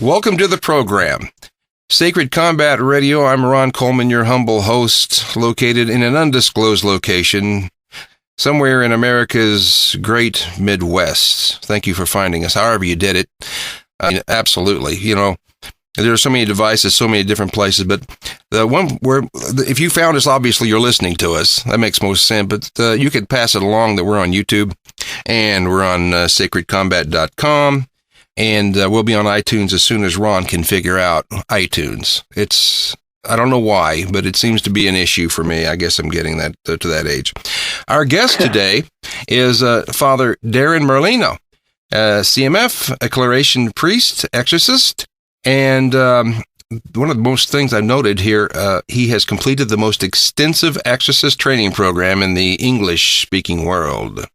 Welcome to the program. Sacred Combat Radio, I'm Ron Coleman, your humble host, located in an undisclosed location somewhere in America's great Midwest. Thank you for finding us, however you did it. Absolutely. You know, there are so many devices, so many different places, but the one where, if you found us, obviously you're listening to us. That makes most sense, but you could pass it along that we're on YouTube, and we're on sacredcombat.com. And we'll be on iTunes as soon as Ron can figure out iTunes. I don't know why, but it seems to be an issue for me. I guess I'm getting that to that age. Our guest today is Father Darrin Melina, CMF, a Claretian priest, exorcist, and one of the most things I noted here, he has completed the most extensive exorcist training program in the English-speaking world.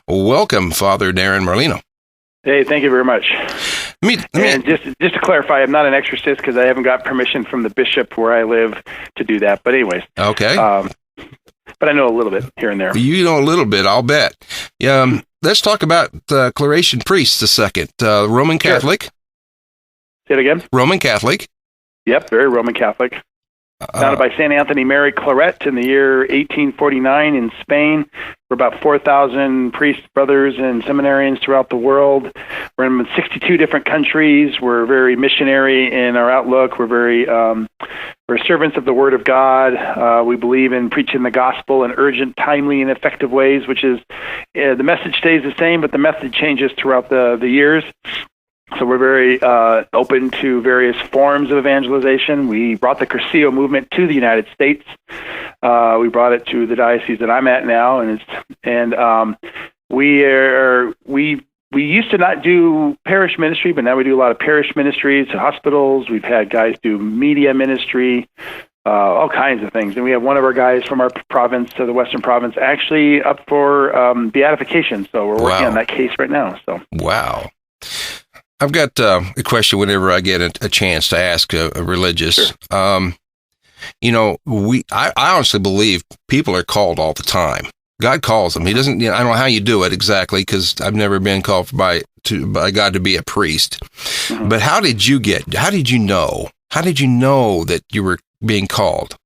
Welcome, Father Darrin Melina. Hey, thank you very much. And just to clarify, I'm not an exorcist because I haven't got permission from the bishop where I live to do that. But anyways. Okay. But I know a little bit here and there. You know a little bit, I'll bet. Let's talk about Claretian priests a second. Roman Catholic. Sure. Say it again? Roman Catholic. Yep, very Roman Catholic. Founded by St. Anthony Mary Claret in the year 1849 in Spain. We're about 4,000 priests, brothers, and seminarians throughout the world. We're in 62 different countries. We're very missionary in our outlook. We're we're servants of the Word of God. We believe in preaching the gospel in urgent, timely, and effective ways, which is the message stays the same, but the message changes throughout the years. So we're very open to various forms of evangelization. We brought the Cursillo movement to the United States. We brought it to the diocese that I'm at now, and we used to not do parish ministry, but now we do a lot of parish ministries, hospitals. We've had guys do media ministry, all kinds of things. And we have one of our guys from our province, to the Western Province, actually up for beatification. So we're working on that case right now. So wow. I've got a question whenever I get a chance to ask a religious. Sure. I honestly believe people are called all the time. God calls them. He doesn't. I don't know how you do it exactly because I've never been called by God to be a priest. Mm-hmm. But how did you know? How did you know that you were being called?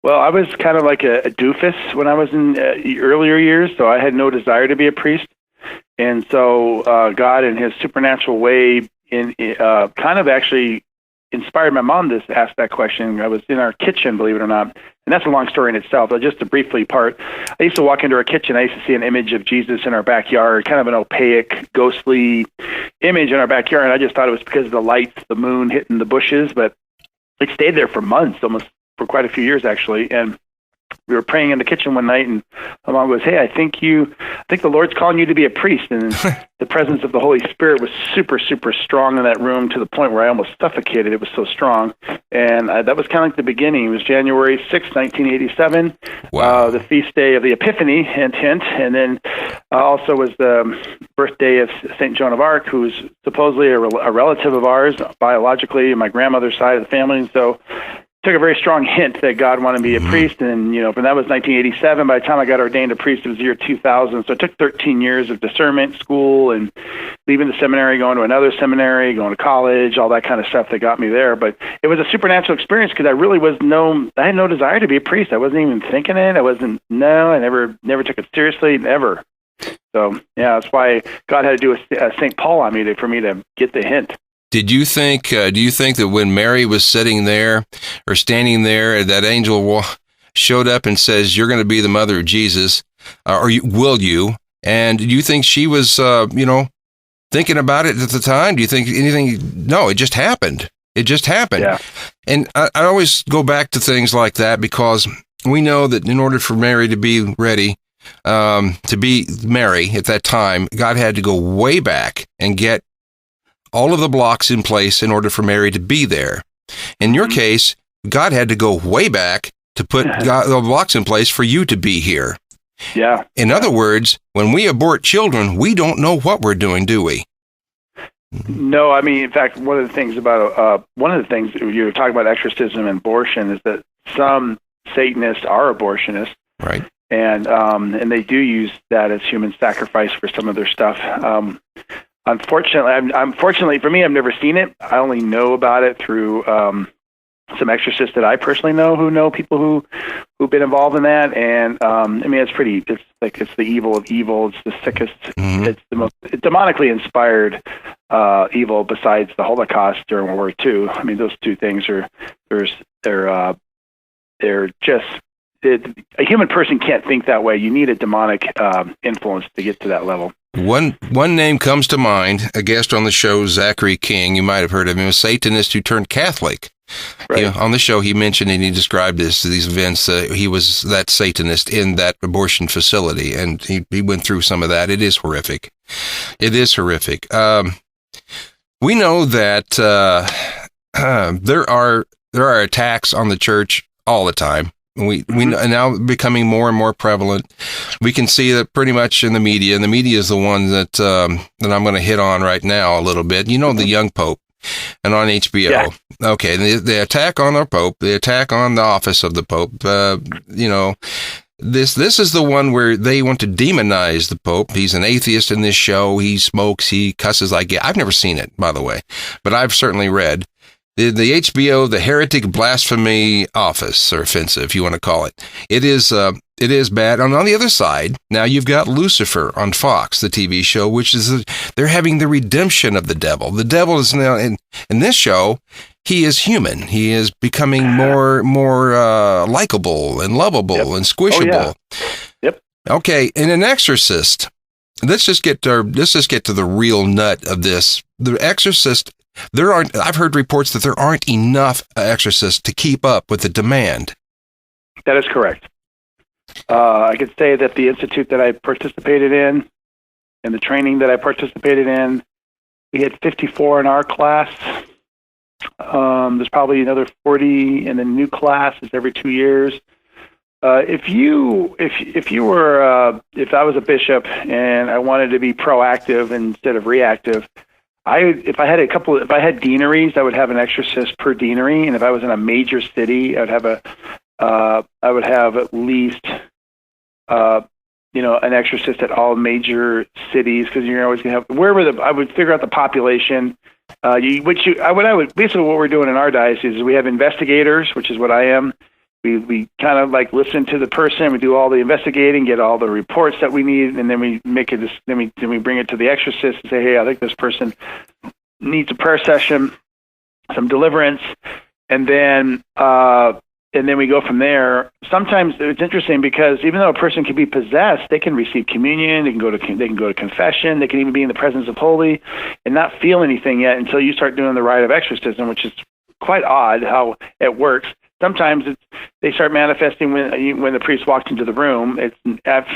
Well, I was kind of like a doofus when I was in earlier years, so I had no desire to be a priest. And so God, in His supernatural way, kind of actually inspired my mom to ask that question. I was in our kitchen, believe it or not, and that's a long story in itself. But just to briefly part, I used to walk into our kitchen. I used to see an image of Jesus in our backyard, kind of an opaque, ghostly image in our backyard, and I just thought it was because of the lights, the moon hitting the bushes. But it stayed there for months, almost for quite a few years, actually, and we were praying in the kitchen one night, and my mom goes, "Hey, I think the Lord's calling you to be a priest." And the presence of the Holy Spirit was super, super strong in that room to the point where I almost suffocated. It was so strong. And that was kind of like the beginning. It was January 6th, 1987, wow. The feast day of the Epiphany, hint, hint. And then also was the birthday of St. Joan of Arc, who's supposedly a relative of ours, biologically, my grandmother's side of the family. And so took a very strong hint that God wanted me to be a priest, and from that was 1987. By the time I got ordained a priest, it was the year 2000. So it took 13 years of discernment, school, and leaving the seminary, going to another seminary, going to college, all that kind of stuff that got me there. But it was a supernatural experience because I had no desire to be a priest. I wasn't even thinking it. I never took it seriously, never. So yeah, that's why God had to do a St. Paul on me for me to get the hint. Do you think that when Mary was sitting there or standing there, that angel showed up and says, "You're going to be the mother of Jesus," will you? And do you think she was, thinking about it at the time? Do you think anything? No, it just happened. It just happened. Yeah. And I always go back to things like that because we know that in order for Mary to be ready, to be Mary at that time, God had to go way back and get all of the blocks in place in order for Mary to be there. In your case, God had to go way back to put the blocks in place for you to be here. Yeah. In other words, when we abort children, we don't know what we're doing, do we? No, I mean, in fact, one of the things you were talking about exorcism and abortion is that some Satanists are abortionists. Right. And they do use that as human sacrifice for some of their stuff. Unfortunately for me, I've never seen it. I only know about it through some exorcists that I personally know who know people who've been involved in that. And I mean, it's the evil of evil. It's the sickest. Mm-hmm. It's the most demonically inspired evil besides the Holocaust during World War II. I mean, those two things they're just. A human person can't think that way. You need a demonic influence to get to that level. One name comes to mind, a guest on the show, Zachary King. You might have heard of him, a Satanist who turned Catholic. Right. On the show, he mentioned and he described these events. He was that Satanist in that abortion facility, and he went through some of that. It is horrific. It is horrific. We know that there are attacks on the church all the time. We now becoming more and more prevalent. We can see that pretty much in the media, and the media is the one that I'm going to hit on right now a little bit. You know, the young Pope, and on HBO. Yeah. Okay, the attack on our Pope, the attack on the office of the Pope. This is the one where they want to demonize the Pope. He's an atheist in this show. He smokes. He cusses like I've never seen it, by the way, but I've certainly read. The HBO, the heretic blasphemy office, or offensive, if you want to call it. It is bad. And on the other side, now you've got Lucifer on Fox, the TV show, which is, they're having the redemption of the devil. The devil is now, in this show, he is human. He is becoming more likable and lovable and squishable. Oh, yeah. Yep. Okay, in an Exorcist, let's just get to the real nut of this. The Exorcist, I've heard reports that there aren't enough exorcists to keep up with the demand. That is correct. I could say that the institute that I participated in and the training that I participated in, we had 54 in our class. There's probably another 40 in the new class. It's every 2 years. If I was a bishop and I wanted to be proactive instead of reactive, if I had deaneries, I would have an exorcist per deanery, and if I was in a major city, I would have at least an exorcist at all major cities, because you're always going to have I would figure out the population. Basically what we're doing in our diocese is we have investigators, which is what I am. We kind of like listen to the person. We do all the investigating, get all the reports that we need, and then we make it. Then we bring it to the exorcist and say, "Hey, I think this person needs a prayer session, some deliverance," and then we go from there. Sometimes it's interesting because even though a person can be possessed, they can receive communion. They can go to confession. They can even be in the presence of holy and not feel anything yet until you start doing the rite of exorcism, which is quite odd how it works. Sometimes they start manifesting when the priest walks into the room. I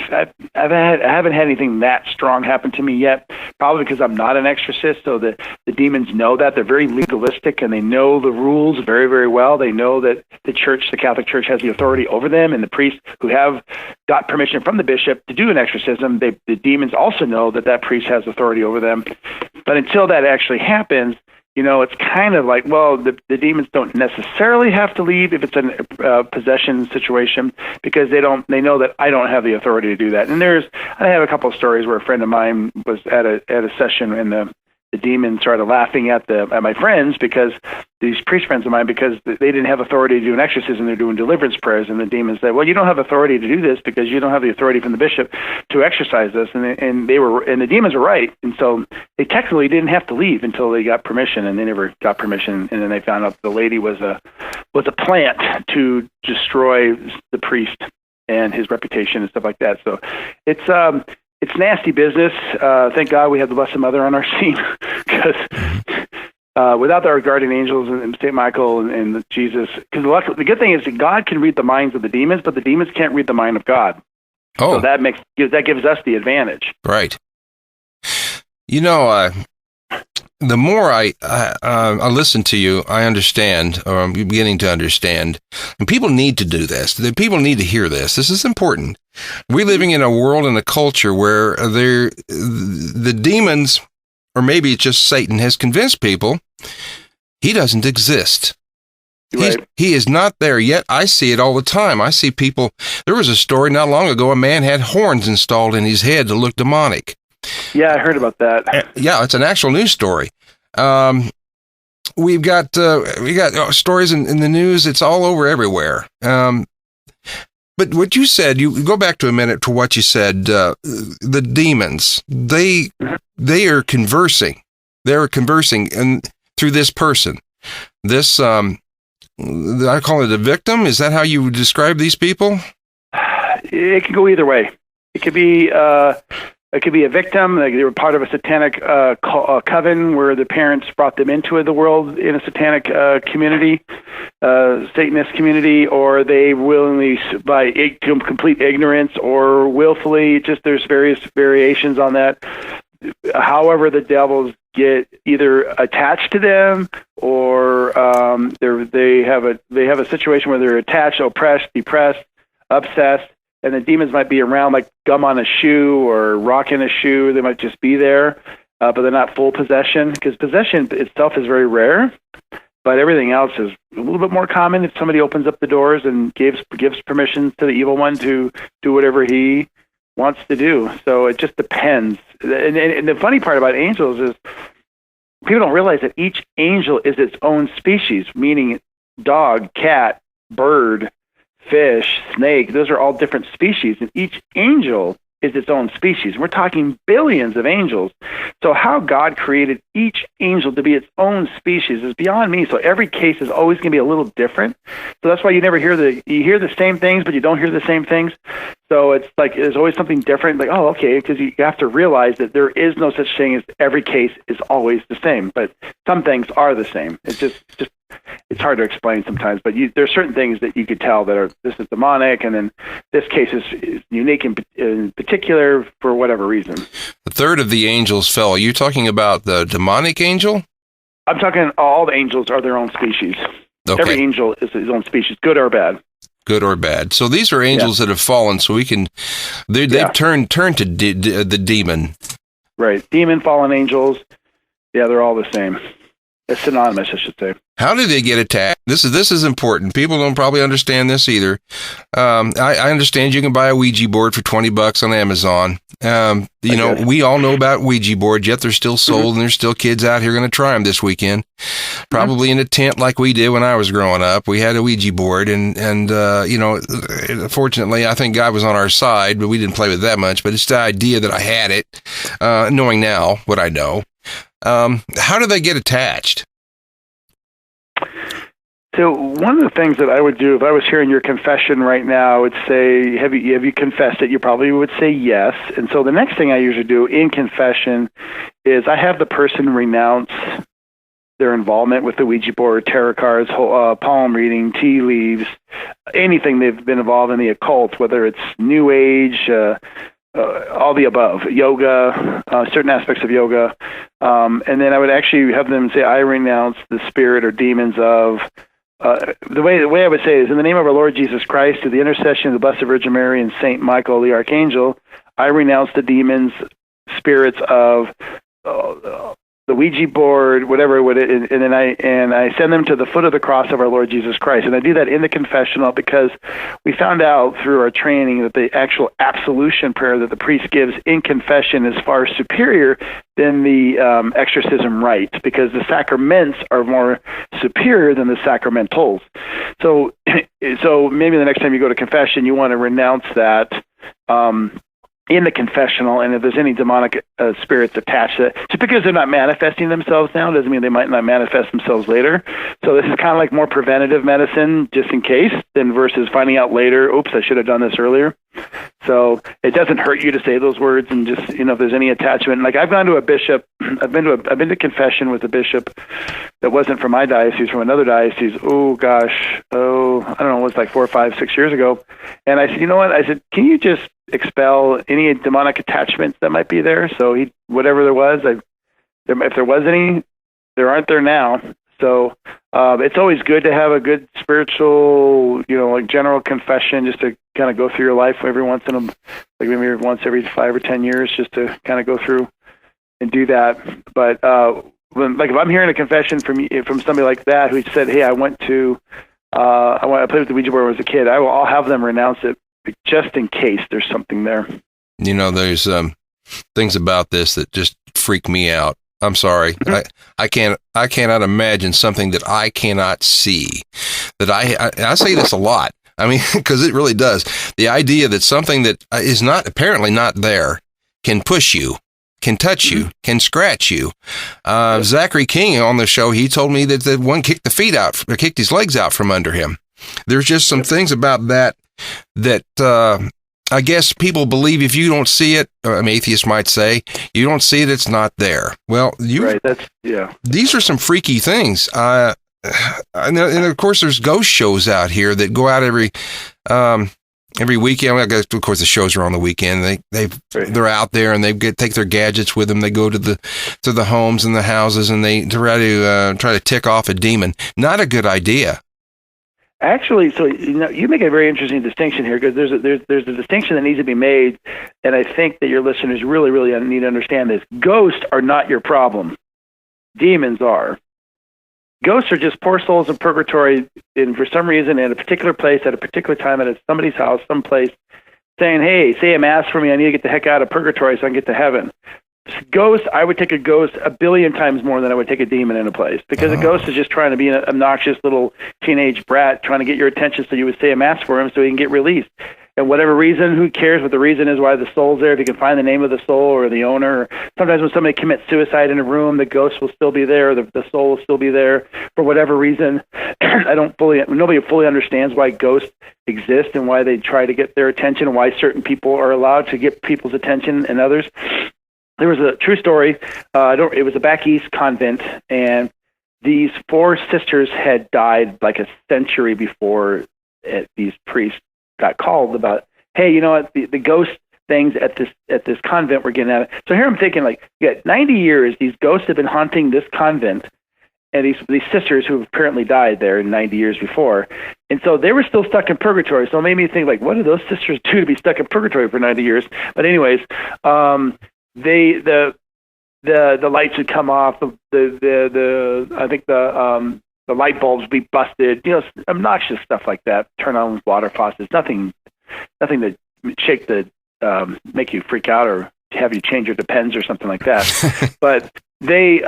haven't had anything that strong happen to me yet, probably because I'm not an exorcist, so the demons know that. They're very legalistic, and they know the rules very, very well. They know that the Catholic Church, has the authority over them, and the priests who have got permission from the bishop to do an exorcism, the demons also know that priest has authority over them. But until that actually happens, it's kind of like, well, the demons don't necessarily have to leave if it's a possession situation, because they know that I don't have the authority to do that. And I have a couple of stories where a friend of mine was at a session, and the demons started laughing at my friends, because these priest friends of mine, because they didn't have authority to do an exorcism. They're doing deliverance prayers, and the demons said, "Well, you don't have authority to do this because you don't have the authority from the bishop to exorcise this." And the demons were right, and so they technically didn't have to leave until they got permission, and they never got permission. And then they found out the lady was a plant to destroy the priest and his reputation and stuff like that. So it's nasty business. Thank God we have the Blessed Mother on our team, because without our guardian angels and St. Michael and Jesus, because the good thing is that God can read the minds of the demons, but the demons can't read the mind of God. Oh, so that gives us the advantage. Right. The more I listen to you, I understand, or I'm beginning to understand. And people need to do this. People need to hear this. This is important. We're living in a world and a culture where the demons, or maybe it's just Satan, has convinced people he doesn't exist. Right. He is not there yet. I see it all the time. I see people. There was a story not long ago. A man had horns installed in his head to look demonic. Yeah, I heard about that. Yeah, it's an actual news story. We got stories in the news. It's all over everywhere. But what you said, you go back to a minute to what you said. The demons, they are conversing. They're conversing and through this person. This I call it a victim. Is that how you would describe these people? It can go either way. It could be a victim. Like they were part of a satanic coven where the parents brought them into the world in a satanic community, Satanist community, or they willingly, by complete ignorance or willfully, just there's various variations on that. However, the devils get either attached to them or they have a situation where they're attached, oppressed, depressed, obsessed. And the demons might be around like gum on a shoe or rock in a shoe. They might just be there, but they're not full possession, because possession itself is very rare, but everything else is a little bit more common if somebody opens up the doors and gives permission to the evil one to do whatever he wants to do. So it just depends. And the funny part about angels is people don't realize that each angel is its own species, meaning dog, cat, bird, fish, snake, those are all different species, and each angel is its own species. We're talking billions of angels. So how God created each angel to be its own species is beyond me. So every case is always going to be a little different. So that's why you never hear you hear the same things, but you don't hear the same things. So it's like there's always something different. Like, oh, okay, because you have to realize that there is no such thing as every case is always the same, but some things are the same. It's just it's hard to explain sometimes, but there are certain things that you could tell that this is demonic, and then this case is unique in particular for whatever reason. A third of the angels fell. Are you talking about the demonic angel? I'm talking all the angels are their own species. Okay. Every angel is his own species, good or bad. Good or bad. So these are angels that have fallen, so they've turned to the demon. Right. Demon, fallen angels. Yeah, they're all the same. It's synonymous, I should say. How do they get attacked? This is important. People don't probably understand this either. I understand you can buy a Ouija board for $20 on Amazon. You know, we all know about Ouija boards, yet they're still sold, and there's still kids out here going to try them this weekend. Probably in a tent like we did when I was growing up. We had a Ouija board, and you know, fortunately, I think God was on our side, but we didn't play with that much. But it's the idea that I had it, knowing now what I know. How do they get attached? So one of the things that I would do if I was hearing your confession right now, I would say, have you confessed it? You probably would say yes. And so the next thing I usually do in confession is I have the person renounce their involvement with the Ouija board, tarot cards, palm reading, tea leaves, anything they've been involved in the occult, whether it's New Age, all the above, yoga, certain aspects of yoga. And then I would actually have them say, I renounce the spirit or demons of, the way I would say it is, in the name of our Lord Jesus Christ, through the intercession of the Blessed Virgin Mary and Saint Michael the Archangel, I renounce the demons, spirits of the Ouija board, whatever it would, and then I send them to the foot of the cross of our Lord Jesus Christ. And I do that in the confessional because we found out through our training that the actual absolution prayer that the priest gives in confession is far superior than the exorcism rite, because the sacraments are more superior than the sacramentals. So maybe the next time you go to confession, you want to renounce that in the confessional, and if there's any demonic spirits attached to it, just because they're not manifesting themselves now doesn't mean they might not manifest themselves later. So this is kind of like more preventative medicine, just in case, than versus finding out later, oops, I should have done this earlier. So it doesn't hurt you to say those words, and just, you know, if there's any attachment. Like I've gone to a bishop, I've been to confession with a bishop that wasn't from my diocese, from another diocese. I don't know, it was like 4, 5, 6 years ago. And I said, you know what? I said, can you just expel any demonic attachments that might be there? So whatever there was, if there was any, there aren't there now. So it's always good to have a good spiritual, you know, like general confession, just to kind of go through your life every once every 5 or 10 years, just to kind of go through and do that. But like if I'm hearing a confession from somebody like that who said, hey, I played with the Ouija board when I was a kid, I'll have them renounce it just in case there's something there. You know, there's things about this that just freak me out. I'm sorry. I cannot imagine something that I cannot see. That I say this a lot. I mean, because it really does. The idea that something that is apparently not there can push you, can touch you, can scratch you. Zachary King on the show, he told me that the one kicked his legs out from under him. There's just some things about that I guess people believe if you don't see it, an atheist might say, you don't see it, it's not there. Well, these are some freaky things. And of course, there's ghost shows out here that go out every weekend. I guess, of course, the shows are on the weekend. They're out there and take their gadgets with them. They go to the homes and the houses and they try to tick off a demon. Not a good idea. Actually, so you make a very interesting distinction here, because there's a distinction that needs to be made, and I think that your listeners really, really need to understand this. Ghosts are not your problem. Demons are. Ghosts are just poor souls in purgatory, and for some reason, in a particular place, at a particular time, at somebody's house, someplace, saying, "Hey, say a mass for me. I need to get the heck out of purgatory so I can get to heaven." Ghost, I would take a ghost 1 billion times more than I would take a demon in a place, because a ghost is just trying to be an obnoxious little teenage brat trying to get your attention so you would say a mass for him so he can get released. And whatever reason, who cares what the reason is why the soul's there? If you can find the name of the soul or the owner. Or sometimes when somebody commits suicide in a room, the ghost will still be there, the soul will still be there for whatever reason. Nobody fully understands why ghosts exist and why they try to get their attention and why certain people are allowed to get people's attention and others. There was a true story. It was a back east convent, and these 4 sisters had died like a century before these priests got called about, hey, you know what, the ghost things at this convent we're getting at it. So here I'm thinking, like, 90 years, these ghosts have been haunting this convent, and these sisters who apparently died there 90 years before. And so they were still stuck in purgatory. So it made me think, like, what did those sisters do to be stuck in purgatory for 90 years? But anyways, the lights would come off. I think the light bulbs would be busted. Obnoxious stuff like that. Turn on water faucets. Nothing that make you freak out or have you change your Depends or something like that. But they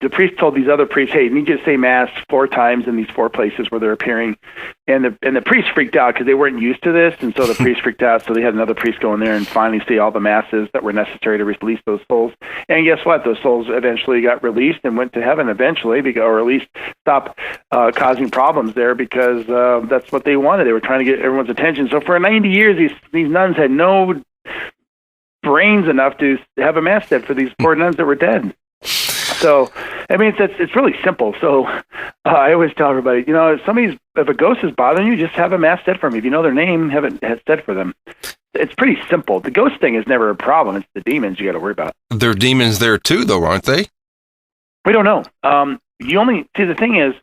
the priest told these other priests, hey, you need to say mass 4 times in these 4 places where they're appearing. And the priest freaked out because they weren't used to this. And so the priest freaked out. So they had another priest go in there and finally say all the masses that were necessary to release those souls. And guess what? Those souls eventually got released and went to heaven eventually, or at least stop causing problems there, because that's what they wanted. They were trying to get everyone's attention. So for 90 years, these nuns had no brains enough to have a mass said for these poor nuns that were dead. So, I mean, it's really simple. So I always tell everybody, if a ghost is bothering you, just have a mass said for them. If you know their name, have it said for them. It's pretty simple. The ghost thing is never a problem. It's the demons you got to worry about. There are demons there too, though, aren't they? We don't know. The thing is,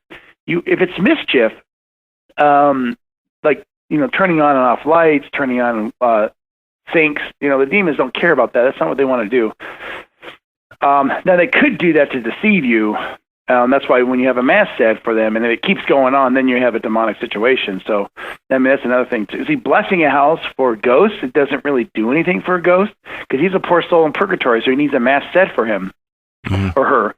if it's mischief, turning on and off lights, turning on sinks, the demons don't care about that. That's not what they want to do. Now, they could do that to deceive you. That's why when you have a mass said for them and it keeps going on, then you have a demonic situation. So, I mean, that's another thing, too. See, blessing a house for ghosts, it doesn't really do anything for a ghost, because he's a poor soul in purgatory, so he needs a mass said for him or her.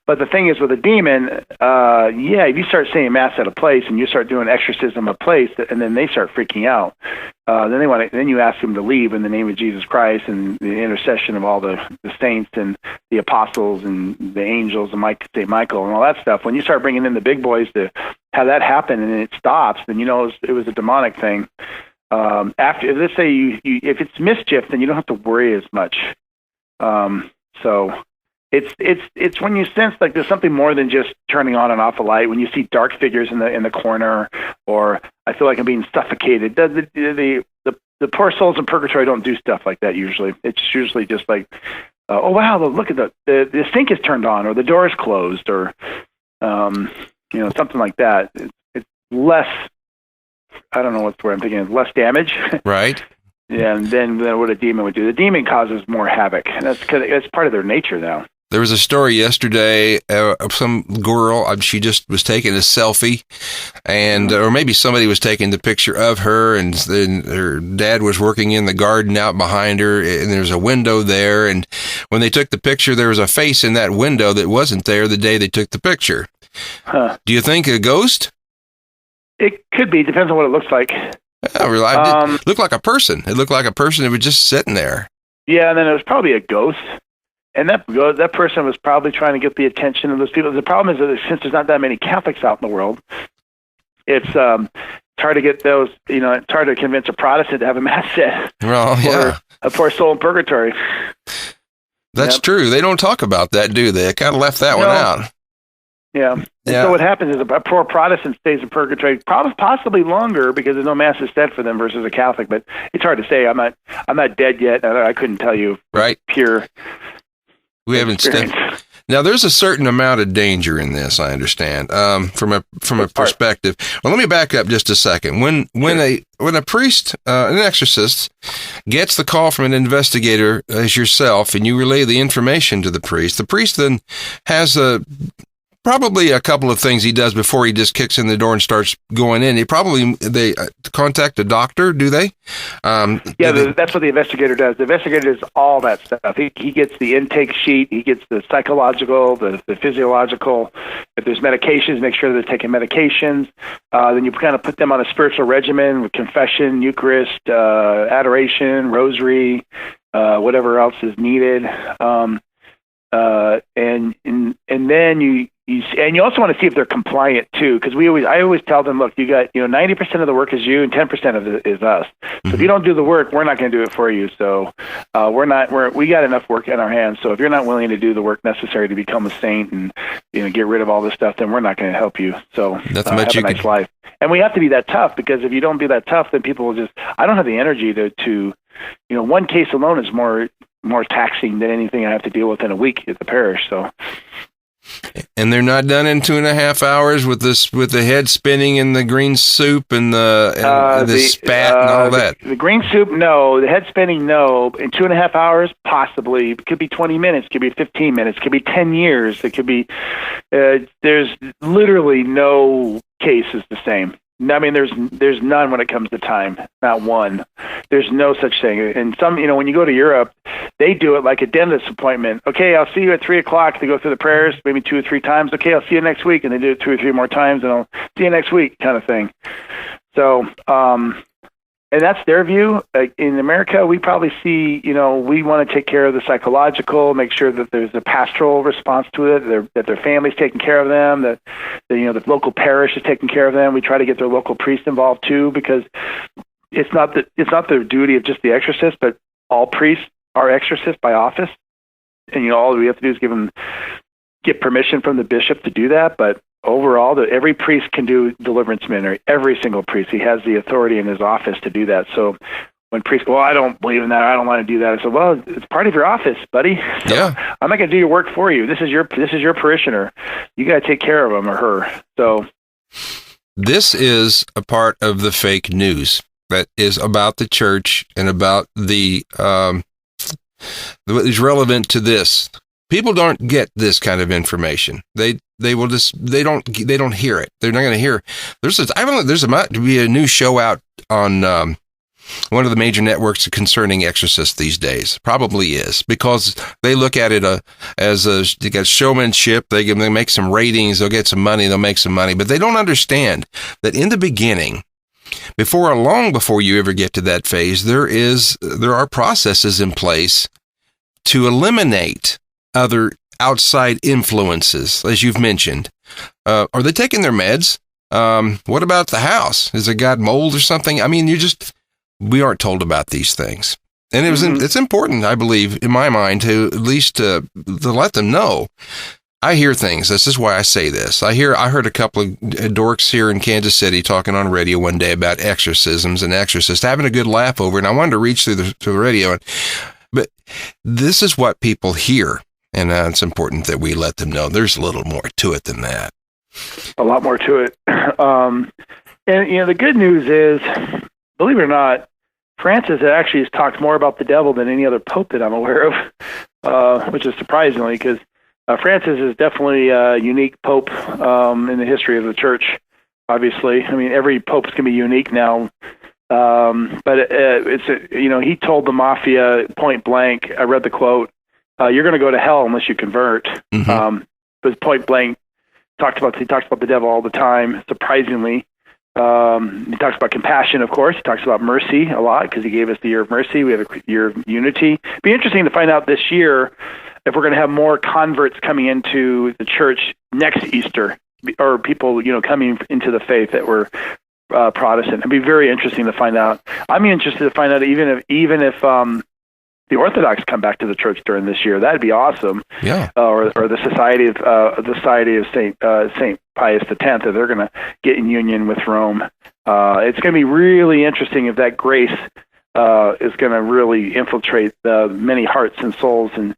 But the thing is, with a demon, if you start saying mass at a place and you start doing exorcism of a place, and then they start freaking out, then you ask them to leave in the name of Jesus Christ and the intercession of all the saints and the apostles and the angels and St. Michael and all that stuff. When you start bringing in the big boys to have that happen and it stops, then it was a demonic thing. After, let's say if it's mischief, then you don't have to worry as much. So it's when you sense like there's something more than just turning on and off a light. When you see dark figures in the corner, or I feel like I'm being suffocated. The poor souls in purgatory don't do stuff like that usually. It's usually just like, oh wow, look at the sink is turned on, or the door is closed, or something like that. It's less. I don't know what's the word I'm thinking of. Less damage. Right. Yeah, and then what a demon would do. The demon causes more havoc. And that's part of their nature now. There was a story yesterday of some girl. She just was taking a selfie, and or maybe somebody was taking the picture of her, and then her dad was working in the garden out behind her, and there's a window there. And when they took the picture, there was a face in that window that wasn't there the day they took the picture. Huh. Do you think a ghost? It could be. Depends on what it looks like. It looked like a person. It looked like a person that was just sitting there. Yeah, and then it was probably a ghost. And that person was probably trying to get the attention of those people. The problem is that since there's not that many Catholics out in the world, it's hard to get those, it's hard to convince a Protestant to have a mass said for a poor soul in purgatory. That's true. They don't talk about that, do they? They kind of left that one out. Yeah. So what happens is a poor Protestant stays in purgatory possibly longer because there's no mass is said for them versus a Catholic. But it's hard to say. I'm not dead yet. I couldn't tell you. Right. Pure. We haven't stepped. Now, there's a certain amount of danger in this, I understand, from a perspective. Well, let me back up just a second. When a priest, an exorcist, gets the call from an investigator as yourself, and you relay the information to the priest then has probably a couple of things he does before he just kicks in the door and starts going in. They contact a doctor, do they? That's what the investigator does. The investigator does all that stuff. He gets the intake sheet. He gets the psychological, the physiological. If there's medications, make sure they're taking medications. Then you kind of put them on a spiritual regimen with confession, Eucharist, adoration, rosary, whatever else is needed. And then you also want to see if they're compliant too, because I always tell them, look, you got 90% of the work is you and 10% of it is us. So if you don't do the work, we're not going to do it for you. So we got enough work in our hands. So if you're not willing to do the work necessary to become a saint and get rid of all this stuff, then we're not going to help you. So have a nice life. And we have to be that tough, because if you don't be that tough, then people will I don't have the energy to one case alone is more taxing than anything I have to deal with in a week at the parish. So. And they're not done in 2.5 hours with the head spinning and the green soup and the spat and all that. The green soup, no. The head spinning, no. In 2.5 hours, possibly. It could be 20 minutes. It could be 15 minutes. It could be 10 years. It could be. There's literally no case is the same. I mean, there's none when it comes to time. Not one. There's no such thing. And some, when you go to Europe, they do it like a dentist appointment. Okay, I'll see you at 3:00. They go through the prayers maybe 2 or 3 times. Okay, I'll see you next week, and they do it 2 or 3 more times, and I'll see you next week, kind of thing. So, and that's their view. In America, we probably see, we want to take care of the psychological, make sure that there's a pastoral response to it, that their family's taking care of them, that the local parish is taking care of them. We try to get their local priest involved too, because it's not the duty of just the exorcist, but all priests are exorcists by office. And all we have to do is get permission from the bishop to do that. But overall, every priest can do deliverance ministry. Every single priest, he has the authority in his office to do that. So when priests go, well, I don't believe in that, I don't want to do that, I said, well, it's part of your office, buddy. So yeah. I'm not going to do your work for you. This is your parishioner. You got to take care of him or her. So this is a part of the fake news that is about the church and about what is relevant to this. People don't get this kind of information. They don't hear it. They're not going to hear. There's about to be a new show out on one of the major networks concerning exorcists these days. Probably is, because they look at it as they got showmanship. They make some ratings. They'll get some money. They'll make some money. But they don't understand that in the beginning, long before you ever get to that phase, there are processes in place to eliminate other outside influences, as you've mentioned. Are they taking their meds? What about the house? Has it got mold or something? I mean, we aren't told about these things. And it's important, I believe, in my mind, to at least to let them know. I hear things. This is why I say this. I heard a couple of dorks here in Kansas City talking on radio one day about exorcisms and exorcists, having a good laugh over it. And I wanted to reach through the radio. But this is what people hear. And it's important that we let them know there's a little more to it than that. A lot more to it. And, the good news is, believe it or not, Francis actually has talked more about the devil than any other pope that I'm aware of, which is surprisingly, because Francis is definitely a unique pope in the history of the church. Obviously, I mean, every pope's going to be unique now. But he told the mafia point blank. I read the quote: "You're going to go to hell unless you convert." But point blank, he talks about the devil all the time. Surprisingly, he talks about compassion. Of course, he talks about mercy a lot because he gave us the year of mercy. We have a year of unity. It'd be interesting to find out this year if we're going to have more converts coming into the church next Easter, or people coming into the faith that were Protestant. It'd be very interesting to find out. I'm interested to find out even if the Orthodox come back to the church during this year. That'd be awesome. Yeah. Or the Society of Saint Pius X, that they're going to get in union with Rome. It's going to be really interesting if that grace is going to really infiltrate many hearts and souls. And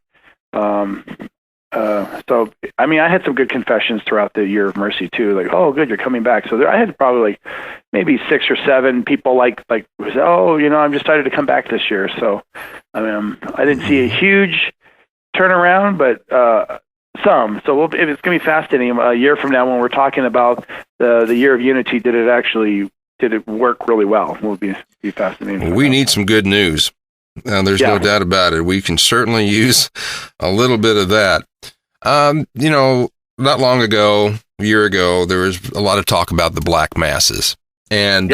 so, I mean, I had some good confessions throughout the year of mercy too. Like, oh, good, you're coming back. So I had probably maybe 6 or 7 people like who said, oh, I'm just excited to come back this year. So, I mean, I didn't see a huge turnaround, but some. So it's going to be fascinating. A year from now, when we're talking about the year of unity, did it work really well? Will be fascinating. We need some good news. There's no doubt about it. We can certainly use a little bit of that. Not long ago, a year ago, there was a lot of talk about the black masses. And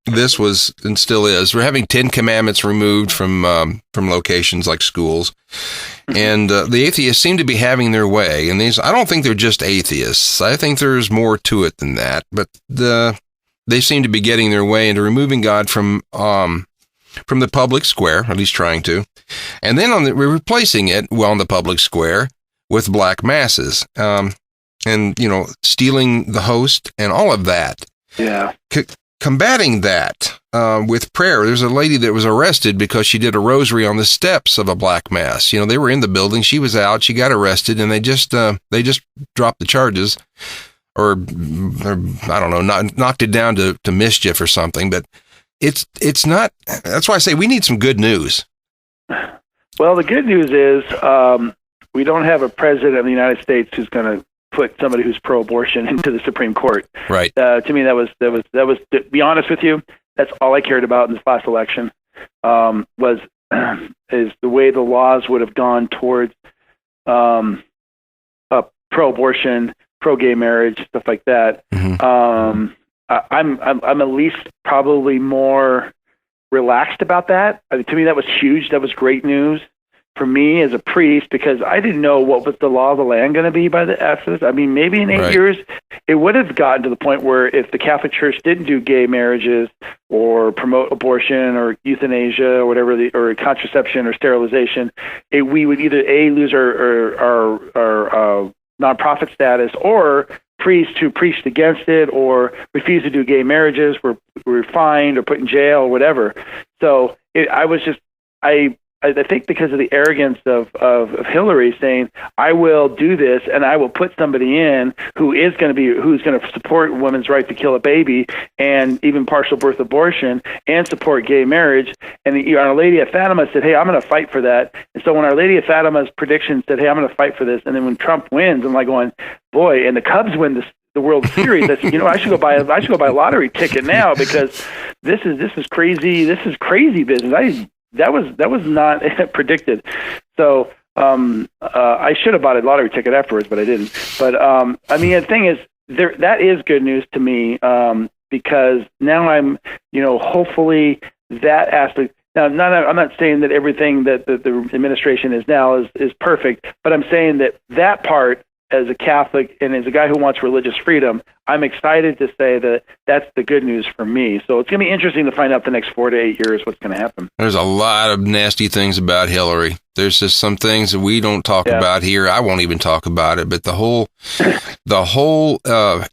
this was, and still is, we're having 10 commandments removed from locations like schools. And the atheists seem to be having their way. And I don't think they're just atheists. I think there's more to it than that. But they seem to be getting their way into removing God from the public square, at least trying to. And then we're replacing it, in the public square with black masses. And, stealing the host and all of that. Yeah. Combating that with prayer. There's a lady that was arrested because she did a rosary on the steps of a black mass. They were in the building. She was out. She got arrested, and they just dropped the charges, or I don't know, knocked it down to mischief or something. But it's not. That's why I say we need some good news. Well, the good news is we don't have a president of the United States who's going to put somebody who's pro-abortion into the Supreme Court. Right. To me, that was. To be honest with you, that's all I cared about in this last election. Is the way the laws would have gone towards pro-abortion, pro-gay marriage, stuff like that. Mm-hmm. I'm at least probably more relaxed about that. I mean, to me, that was huge. That was great news for me as a priest, because I didn't know what was the law of the land going to be after this. I mean, maybe in 8 years, it would have gotten to the point where if the Catholic Church didn't do gay marriages or promote abortion or euthanasia or whatever, or contraception or sterilization, we would either lose our nonprofit status, or priests who preached against it or refused to do gay marriages were fined or put in jail or whatever. So I think because of the arrogance of Hillary saying, I will do this and I will put somebody in who's going to support women's right to kill a baby and even partial birth abortion and support gay marriage. And Our Lady of Fatima said, hey, I'm going to fight for that. And so when Our Lady of Fatima's prediction said, hey, I'm going to fight for this, and then when Trump wins, I'm like going, boy, and the Cubs win the World Series, I said, I should go buy a lottery ticket now, because this is crazy. This is crazy business. That was not predicted. So I should have bought a lottery ticket afterwards, but I didn't. But I mean, the thing is, that is good news to me, because now I'm, hopefully that aspect. Now, I'm not saying that everything that the administration is now is perfect, but I'm saying that part, as a Catholic and as a guy who wants religious freedom, I'm excited to say that that's the good news for me. So it's going to be interesting to find out the next 4 to 8 years what's going to happen. There's a lot of nasty things about Hillary. There's just some things that we don't talk about here. I won't even talk about it, but the whole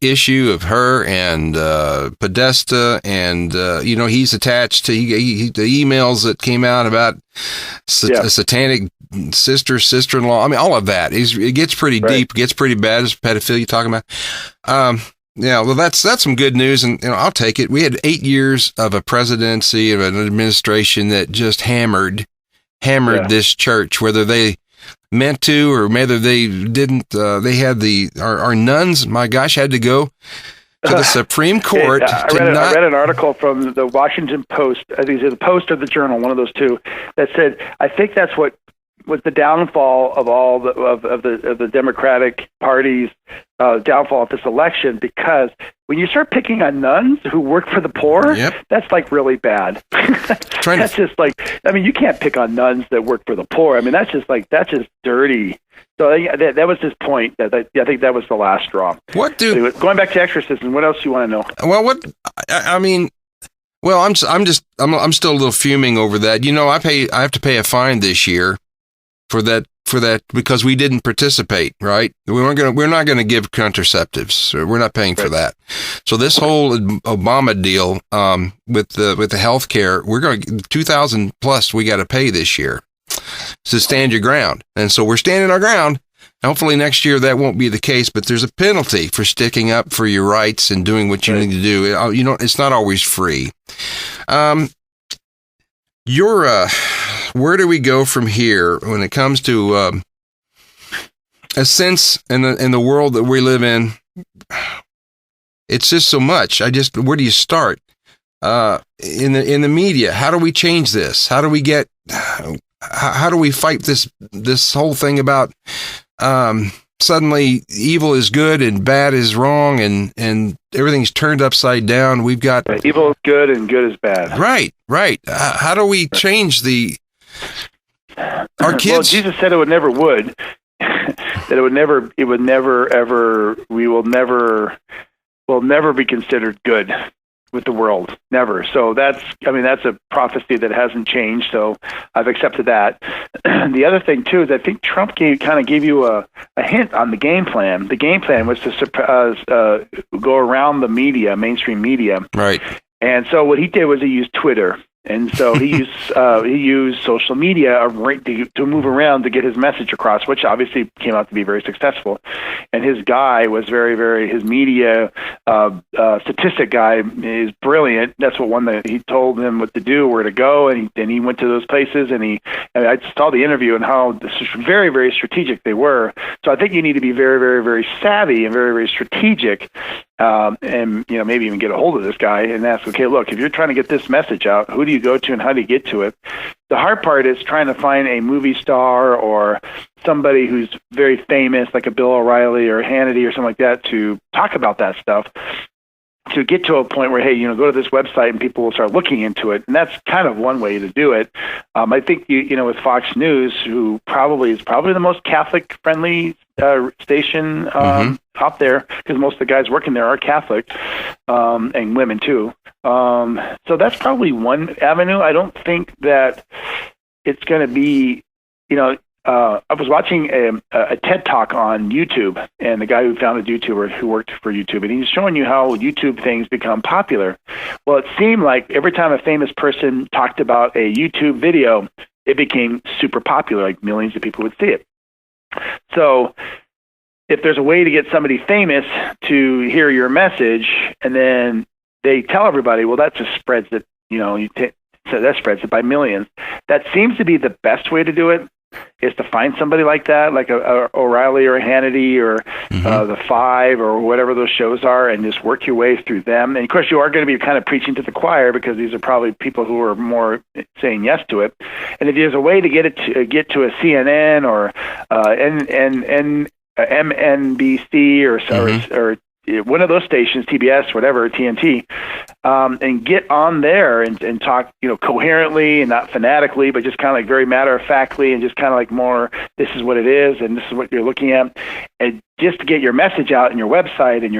issue of her and Podesta, and he's attached to the emails that came out about a satanic sister-in-law. I mean, all of that it gets pretty deep, gets pretty bad. As pedophilia you're talking about. Well, that's some good news, and I'll take it. We had 8 years of a presidency, of an administration that just hammered this church, whether they meant to, or whether they didn't. They had our nuns, my gosh, had to go to the Supreme Court. I read an article from the Washington Post, I think it's the Post or the Journal, one of those two, that said, I think that's what was the downfall of all the Democratic Party's downfall of this election, because when you start picking on nuns who work for the poor, that's like really bad. That's just like, I mean, you can't pick on nuns that work for the poor. I mean, that's just dirty. So that was his point. I think that was the last straw. Going back to exorcism, what else do you want to know? Well, I'm still a little fuming over that. I have to pay a fine this year for that because we didn't participate, right? We're not going to give contraceptives. We're not paying for that. So this whole Obama deal with the health care, we're going to $2,000 plus we got to pay this year to stand your ground. And so we're standing our ground. Hopefully next year that won't be the case, but there's a penalty for sticking up for your rights and doing what you need to do. It's not always free. Where do we go from here when it comes to a sense in the world that we live in? It's just so much. Where do you start? In the media, how do we change this? How do we fight this whole thing about suddenly evil is good and bad is wrong and everything's turned upside down? We've got evil is good and good is bad. Right. How do we change our kids? Well, Jesus said we'll never be considered good with the world. Never. So that's a prophecy that hasn't changed. So I've accepted that. The other thing too is I think Trump gave you a hint on the game plan. The game plan was to go around the media, mainstream media. Right. And so what he did was he used Twitter. And so he used social media to move around to get his message across, which obviously came out to be very successful. And his guy was his media statistic guy is brilliant. That's he told him what to do, where to go, and he went to those places. And I saw the interview and how very, very strategic they were. So I think you need to be very, very, very savvy and very, very strategic. And maybe even get a hold of this guy and ask, okay, look, if you're trying to get this message out, who do you go to and how do you get to it? The hard part is trying to find a movie star or somebody who's very famous, like a Bill O'Reilly or Hannity or something like that, to talk about that stuff, to get to a point where, hey, go to this website and people will start looking into it. And that's kind of one way to do it. I think, with Fox News, who is probably the most Catholic-friendly station out there, because most of the guys working there are Catholic, and women too. So that's probably one avenue. I don't think that it's going to be, I was watching a TED Talk on YouTube, and the guy who founded YouTube, or who worked for YouTube, and he's showing you how YouTube things become popular. Well, it seemed like every time a famous person talked about a YouTube video, it became super popular, like millions of people would see it. So if there's a way to get somebody famous to hear your message, and then they tell everybody, well, that just spreads it, so that spreads it by millions. That seems to be the best way to do it, is to find somebody like that, like a O'Reilly or a Hannity or The Five or whatever those shows are, and just work your way through them. And of course, you are going to be kind of preaching to the choir, because these are probably people who are more saying yes to it. And if there's a way to get to a CNN or MNBC or one of those stations, TBS, whatever, TNT, and get on there and talk, coherently and not fanatically, but just kind of like very matter-of-factly, and just kind of like more, this is what it is and this is what you're looking at, and just to get your message out in your website and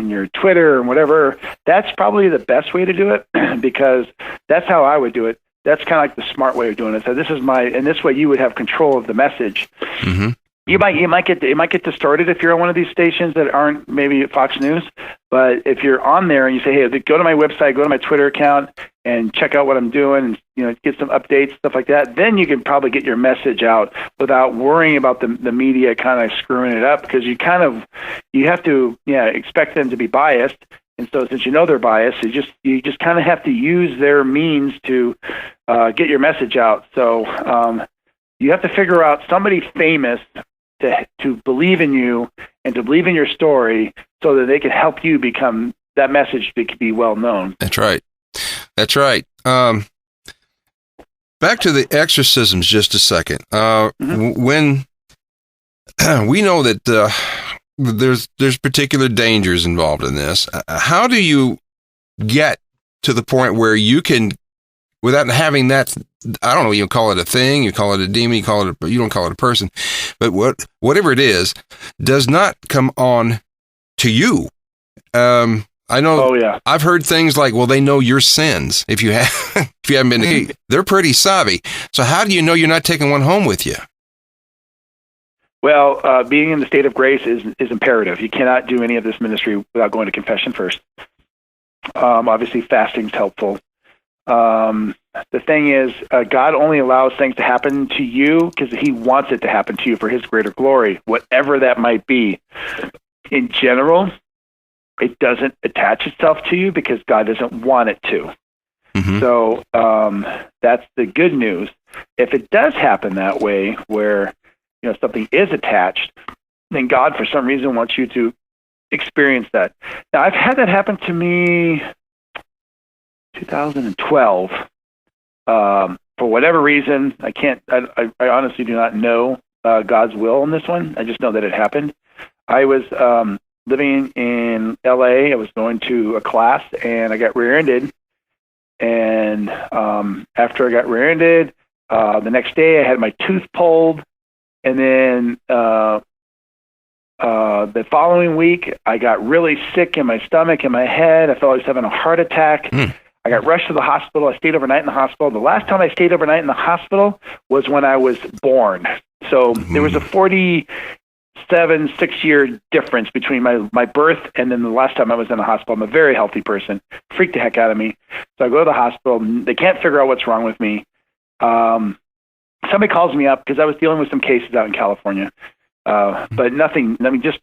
your Twitter and whatever. That's probably the best way to do it, because that's how I would do it. That's kind of like the smart way of doing it. So and this way you would have control of the message. Mm-hmm. It might get distorted if you're on one of these stations that aren't maybe Fox News. But if you're on there and you say, hey, go to my website, go to my Twitter account, and check out what I'm doing, and get some updates, stuff like that, then you can probably get your message out without worrying about the media kind of screwing it up, because you have to expect them to be biased. And so since they're biased, you just kind of have to use their means to get your message out. So You have to figure out somebody famous to believe in you and to believe in your story so that they can help you become that message that could be well known. That's right. That's right. Back to the exorcisms just a second. When we know that there's particular dangers involved in this, how do you get to the point where you can, without having that, I don't know, you call it a thing, you call it a demon, you don't call it a person, but whatever it is, does not come on to you. I know. Oh, yeah. I've heard things like, well, they know your sins. If you haven't been, they're pretty savvy. So how do you know you're not taking one home with you? Well, being in the state of grace is imperative. You cannot do any of this ministry without going to confession first. Obviously, fasting's helpful. The thing is, God only allows things to happen to you because He wants it to happen to you for His greater glory, whatever that might be. In general, it doesn't attach itself to you because God doesn't want it to. Mm-hmm. So that's the good news. If it does happen that way, where something is attached, then God, for some reason, wants you to experience that. Now, I've had that happen to me 2012. For whatever reason, I honestly do not know God's will on this one. I just know that it happened. I was living in LA. I was going to a class, and I got rear-ended. And after I got rear-ended, the next day I had my tooth pulled. And then the following week, I got really sick in my stomach and my head. I felt like I was having a heart attack. I got rushed to the hospital. I stayed overnight in the hospital. The last time I stayed overnight in the hospital was when I was born. So there was a 6-year difference between my birth and then the last time I was in the hospital. I'm a very healthy person. Freaked the heck out of me. So I go to the hospital. They can't figure out what's wrong with me. Somebody calls me up because I was dealing with some cases out in California, but nothing. I mean, just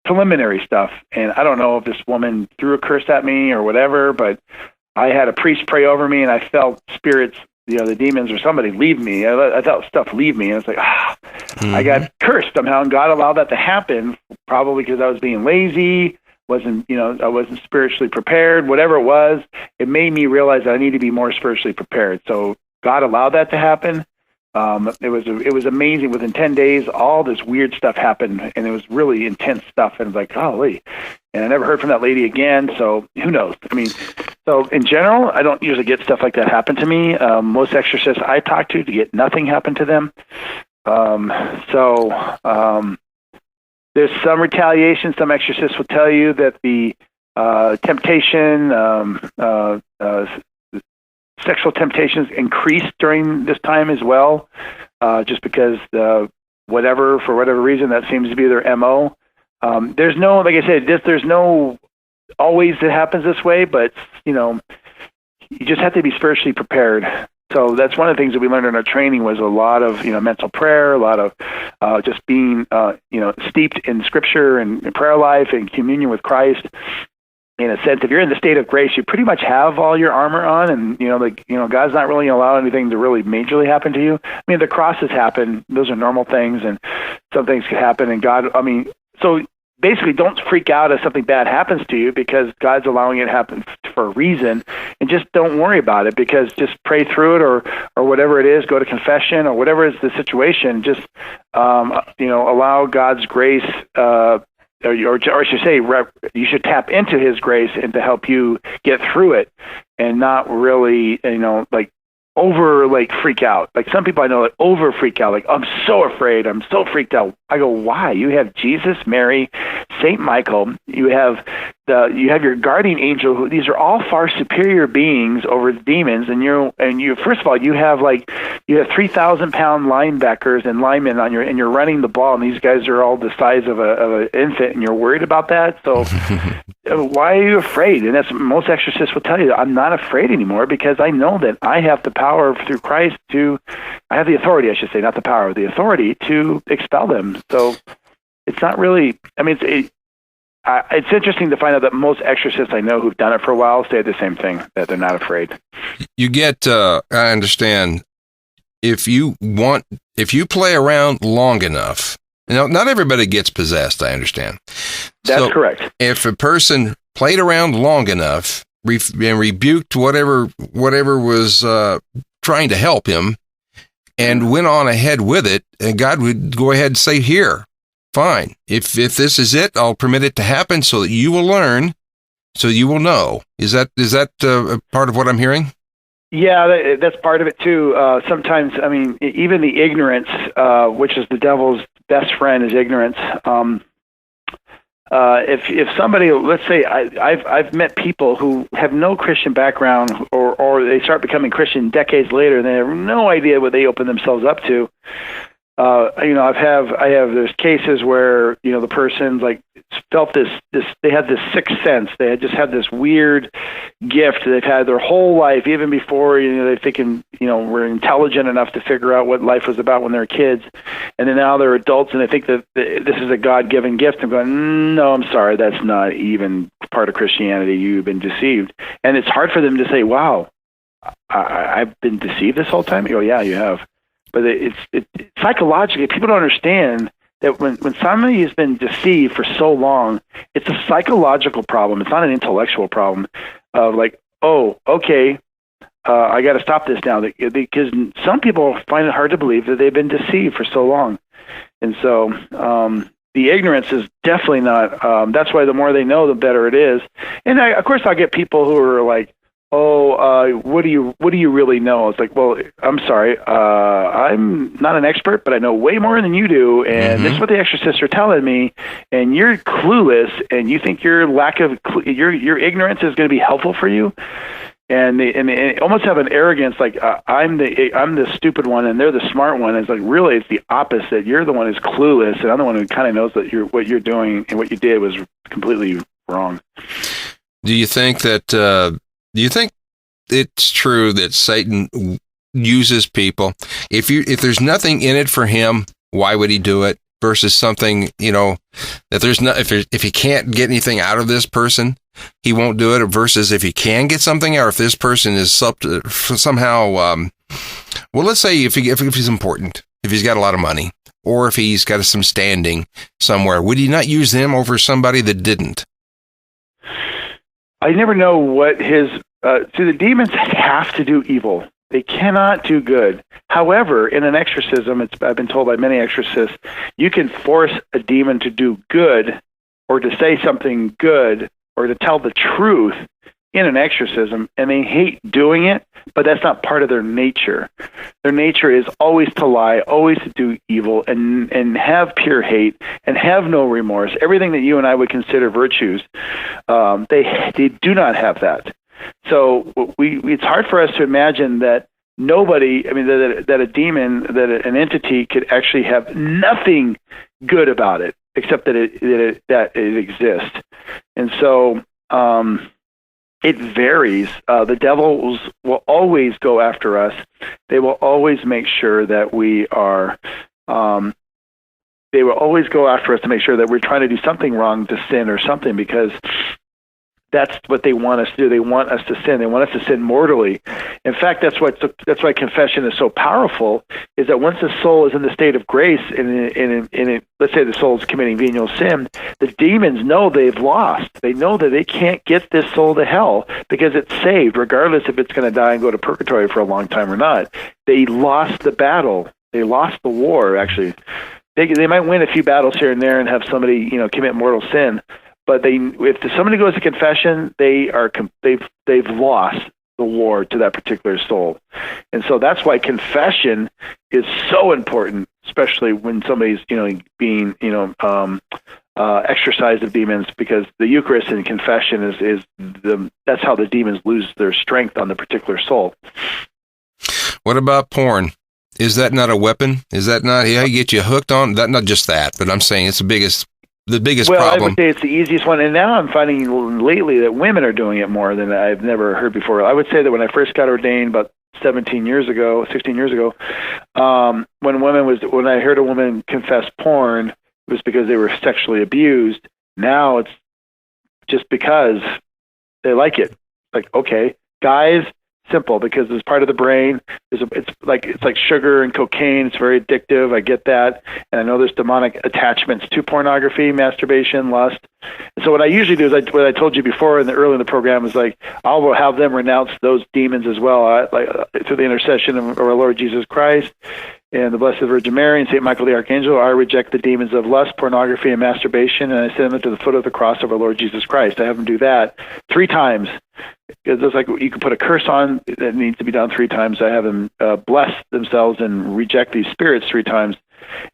preliminary stuff. And I don't know if this woman threw a curse at me or whatever, but I had a priest pray over me, and I felt spirits, the demons or somebody leave me. I felt stuff leave me, and it's like, I got cursed somehow, and God allowed that to happen, probably because I was being lazy. I wasn't spiritually prepared. Whatever it was, it made me realize that I need to be more spiritually prepared. So God allowed that to happen. It was amazing. Within 10 days, all this weird stuff happened, and it was really intense stuff. And I was like, golly. And I never heard from that lady again. So who knows? I mean, so in general, I don't usually get stuff like that happen to me. Most exorcists I talk to get nothing happen to them. There's some retaliation. Some exorcists will tell you that the temptation, sexual temptations increased during this time as well, just because for whatever reason, that seems to be their MO. There's no, like I said, there's no always it happens this way, but you just have to be spiritually prepared. So that's one of the things that we learned in our training was a lot of mental prayer, a lot of just being steeped in Scripture and prayer life and communion with Christ. In a sense, if you're in the state of grace, you pretty much have all your armor on, and God's not really allowing anything to really majorly happen to you. I mean, the crosses happen; those are normal things, and some things could happen. And God, so basically, don't freak out if something bad happens to you because God's allowing it to happen for a reason, and just don't worry about it because just pray through it or whatever it is, go to confession or whatever is the situation. Just allow God's grace. Or I should say, you should tap into His grace and to help you get through it, and not really, freak out. Like some people I know, over freak out. Like, I'm so afraid, I'm so freaked out. I go, why? You have Jesus, Mary, Saint Michael. You have your guardian angel. These are all far superior beings over the demons. And you first of all, you have 3,000-pound linebackers and linemen on and you're running the ball, and these guys are all the size of an infant, and you're worried about that. So why are you afraid? And that's most exorcists will tell you. I'm not afraid anymore because I know that I have the power through Christ I have the authority, I should say, not the power, the authority to expel them. So it's not really. I mean, it's interesting to find out that most exorcists I know who've done it for a while say the same thing, that they're not afraid. You get, I understand, if you play around long enough, not everybody gets possessed, I understand. That's correct. If a person played around long enough and rebuked whatever was trying to help him and went on ahead with it, and God would go ahead and say, here, fine. If this is it, I'll permit it to happen so that you will learn, so you will know. Is that part of what I'm hearing? Yeah, that's part of it too. Sometimes, I mean, even the ignorance, which is the devil's best friend, is ignorance. If somebody, let's say, I've met people who have no Christian background, or they start becoming Christian decades later, and they have no idea what they open themselves up to. There's cases where, the person's like felt this, they had this sixth sense. They had just had this weird gift they've had their whole life, even before, they're thinking, were intelligent enough to figure out what life was about when they were kids. And then now they're adults and they think that this is a God-given gift. I'm going, no, I'm sorry. That's not even part of Christianity. You've been deceived. And it's hard for them to say, wow, I've been deceived this whole time. You go, yeah, you have. But it's psychologically, people don't understand that when somebody has been deceived for so long, it's a psychological problem. It's not an intellectual problem of like, oh, okay, I got to stop this now. Because some people find it hard to believe that they've been deceived for so long. And so the ignorance is definitely not, that's why the more they know, the better it is. And of course, I'll get people who are like, what do you really know? It's like, well, I'm sorry, I'm not an expert, but I know way more than you do, and this is what the exorcists are telling me, and you're clueless, and you think your your ignorance is going to be helpful for you, and they almost have an arrogance, like I'm the stupid one, and they're the smart one. It's like, really, it's the opposite. You're the one who's clueless, and I'm the one who kind of knows that what you're doing and what you did was completely wrong. Do you think it's true that Satan uses people? If there's nothing in it for him, why would he do it? Versus something, that if he can't get anything out of this person, he won't do it. Versus if he can get something out, if this person is somehow, well, let's say if he's important, if he's got a lot of money, or if he's got some standing somewhere, would he not use them over somebody that didn't? I never know what his. The demons have to do evil. They cannot do good. However, in an exorcism, I've been told by many exorcists, you can force a demon to do good, or to say something good, or to tell the truth in an exorcism, and they hate doing it, but that's not part of their nature. Their nature is always to lie, always to do evil, and have pure hate, and have no remorse. Everything that you and I would consider virtues, they do not have that. So it's hard for us to imagine that that a demon, that an entity could actually have nothing good about it, except that it exists. And so it varies. The devils will always go after us. They will always make sure that we are. They will always go after us to make sure that we're trying to do something wrong, to sin or something, because that's what they want us to do. They want us to sin. They want us to sin mortally. In fact, that's why confession is so powerful, is that once the soul is in the state of grace, and let's say the soul is committing venial sin, the demons know they've lost. They know that they can't get this soul to hell because it's saved, regardless if it's going to die and go to purgatory for a long time or not. They lost the battle. They lost the war, actually. They might win a few battles here and there and have somebody, commit mortal sin. But if somebody goes to confession, they've lost the war to that particular soul, and so that's why confession is so important, especially when somebody's being exorcised of demons, because the Eucharist and confession that's how the demons lose their strength on the particular soul. What about porn? Is that not a weapon? Is that not how you get you hooked on that? Not just that, but I'm saying it's the biggest problem. I would say it's the easiest one, and now I'm finding lately that women are doing it more than I've never heard before. I would say that when I first got ordained about 16 years ago, when I heard a woman confess porn, it was because they were sexually abused. Now it's just because they like it. Like, okay, guys simple because it's part of the brain. It's like sugar and cocaine. It's very addictive. I get that, and I know there's demonic attachments to pornography, masturbation, lust. And so what I usually do is what I told you before early in the program is like I'll have them renounce those demons as well, through the intercession of our Lord Jesus Christ and the Blessed Virgin Mary and St. Michael the Archangel. I reject the demons of lust, pornography, and masturbation, and I send them to the foot of the cross of our Lord Jesus Christ. I have them do that 3 times. Because it's like you can put a curse on that needs to be done 3 times. I have them bless themselves and reject these spirits 3 times.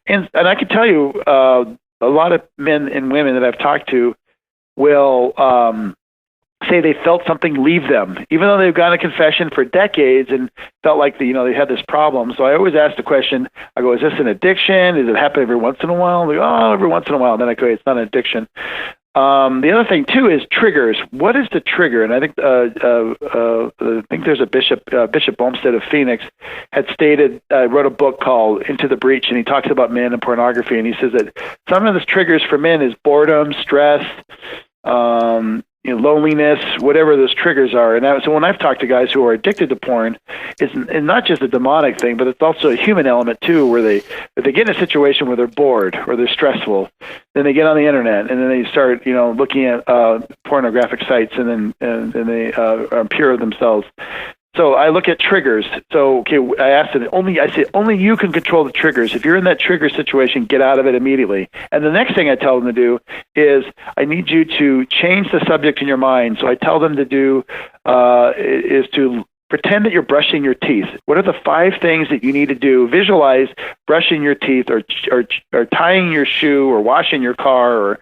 And I can tell you, a lot of men and women that I've talked to will say they felt something leave them, even though they've gone to confession for decades and felt like they had this problem. So I always ask the question, I go, is this an addiction? Does it happen every once in a while? They go, oh, every once in a while. And then I go, it's not an addiction. The other thing too is triggers. What is the trigger? And I think there's a Bishop Olmsted of Phoenix had stated, wrote a book called Into the Breach, and he talks about men and pornography, and he says that some of the triggers for men is boredom, stress, loneliness, whatever those triggers are. And so when I've talked to guys who are addicted to porn, it's not just a demonic thing, but it's also a human element too, where if they get in a situation where they're bored or they're stressful, then they get on the internet and then they start, looking at pornographic sites, and they are pure of themselves. So I look at triggers. So, okay, I say only you can control the triggers. If you're in that trigger situation, get out of it immediately. And the next thing I tell them to do is I need you to change the subject in your mind. So I tell them to do is to pretend that you're brushing your teeth. What are the 5 things that you need to do? Visualize brushing your teeth or tying your shoe or washing your car or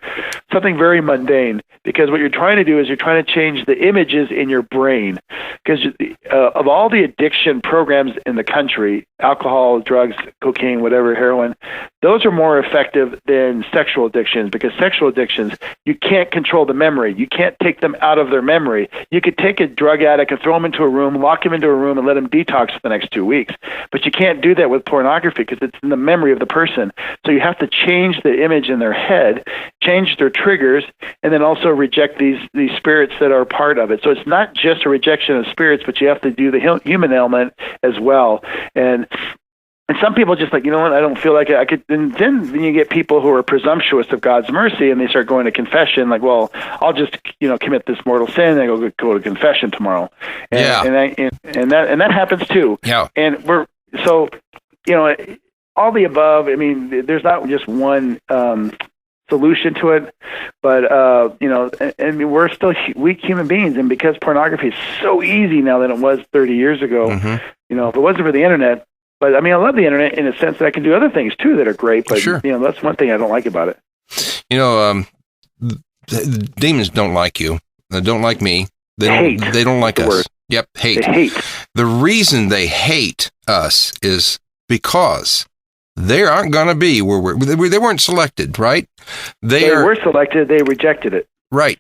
something very mundane. Because what you're trying to do is you're trying to change the images in your brain. Because of all the addiction programs in the country, alcohol, drugs, cocaine, whatever, heroin, those are more effective than sexual addictions. Because sexual addictions, you can't control the memory. You can't take them out of their memory. You could take a drug addict and throw them into a room, lock him into a room, and let him detox for the next 2 weeks. But you can't do that with pornography because it's in the memory of the person. So you have to change the image in their head, change their triggers, and then also reject these spirits that are part of it. So it's not just a rejection of spirits, but you have to do the human element as well. And some people just like, what, I don't feel like I could. And then you get people who are presumptuous of God's mercy, and they start going to confession, like, well, I'll just, commit this mortal sin, and I go to confession tomorrow. And that happens too. Yeah. And all the above. I mean, there's not just one solution to it, but and we're still weak human beings, and because pornography is so easy now than it was 30 years ago, if it wasn't for the internet. But I mean, I love the internet in a sense that I can do other things too that are great. But sure. That's one thing I don't like about it. The demons don't like you. They don't like me. They don't like us. Word. Yep, hate. They hate. The reason they hate us is because they aren't going to be where they weren't selected, right? They were selected. They rejected it. Right.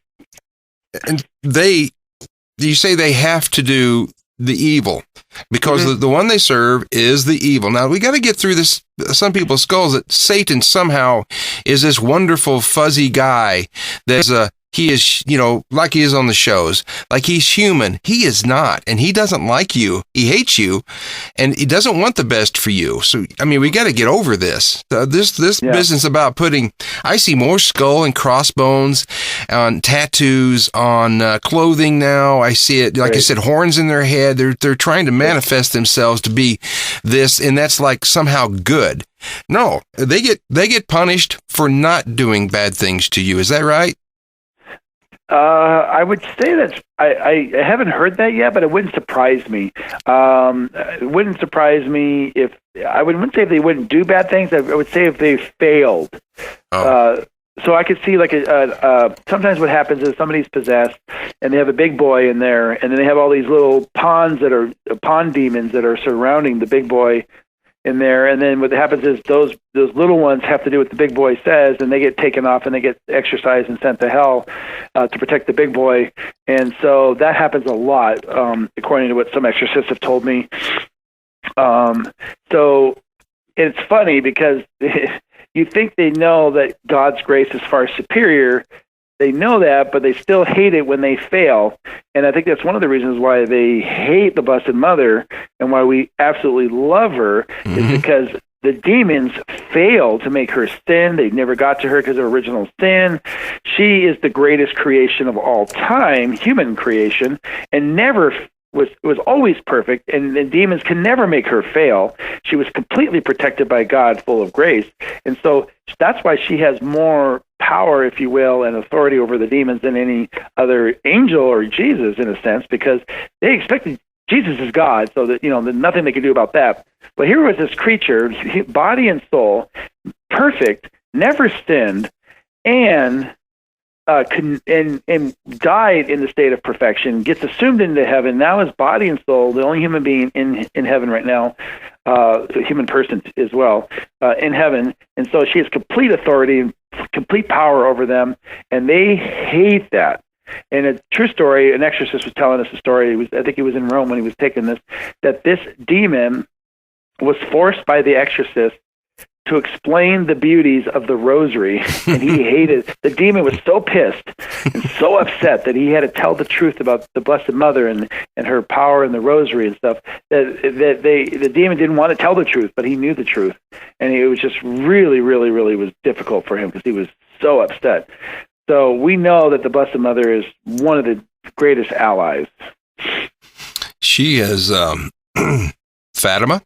And you say they have to do the evil because the one they serve is the evil. Now we got to get through this. Some people's skulls that Satan somehow is this wonderful fuzzy guy that's he is, like he is on the shows, like he's human. He is not, and he doesn't like you. He hates you, and he doesn't want the best for you. So, I mean, we got to get over this. This business about I see more skull and crossbones on tattoos, on clothing now. I see it, like I said, horns in their head. They're trying to manifest themselves to be this, and that's like somehow good. No, they get punished for not doing bad things to you. Is that right? I would say that I haven't heard that yet, but it wouldn't surprise me. It wouldn't surprise me if I wouldn't say if they wouldn't do bad things. I would say if they failed. So I could see like sometimes what happens is somebody's possessed and they have a big boy in there, and then they have all these little pawns that are pawn demons that are surrounding the big boy in there, and then what happens is those little ones have to do what the big boy says, and they get taken off and they get exorcised and sent to hell to protect the big boy. And so that happens a lot, according to what some exorcists have told me. So it's funny because you think they know that God's grace is far superior, they know that, but they still hate it when they fail. And I think that's one of the reasons why they hate the Blessed Mother and why we absolutely love her is because the demons failed to make her sin. They never got to her because of original sin. She is the greatest creation of all time, human creation, and never was always perfect, and the demons can never make her fail. She was completely protected by God, full of grace. And so that's why she has more power, if you will, and authority over the demons than any other angel or Jesus, in a sense, because they expected Jesus is God, so that, there's nothing they could do about that. But here was this creature, body and soul, perfect, never sinned, and died in the state of perfection, gets assumed into heaven. Now his body and soul, the only human being in heaven right now, a human person as well, in heaven. And so she has complete authority and complete power over them, and they hate that. And a true story, an exorcist was telling us a story. I think he was in Rome when he was taking this, that this demon was forced by the exorcist to explain the beauties of the rosary, and he hated. The demon was so pissed and so upset that he had to tell the truth about the Blessed Mother and her power in the rosary and stuff. That the demon didn't want to tell the truth, but he knew the truth, and it was just really, really, really was difficult for him because he was so upset. So we know that the Blessed Mother is one of the greatest allies. She is Fatima.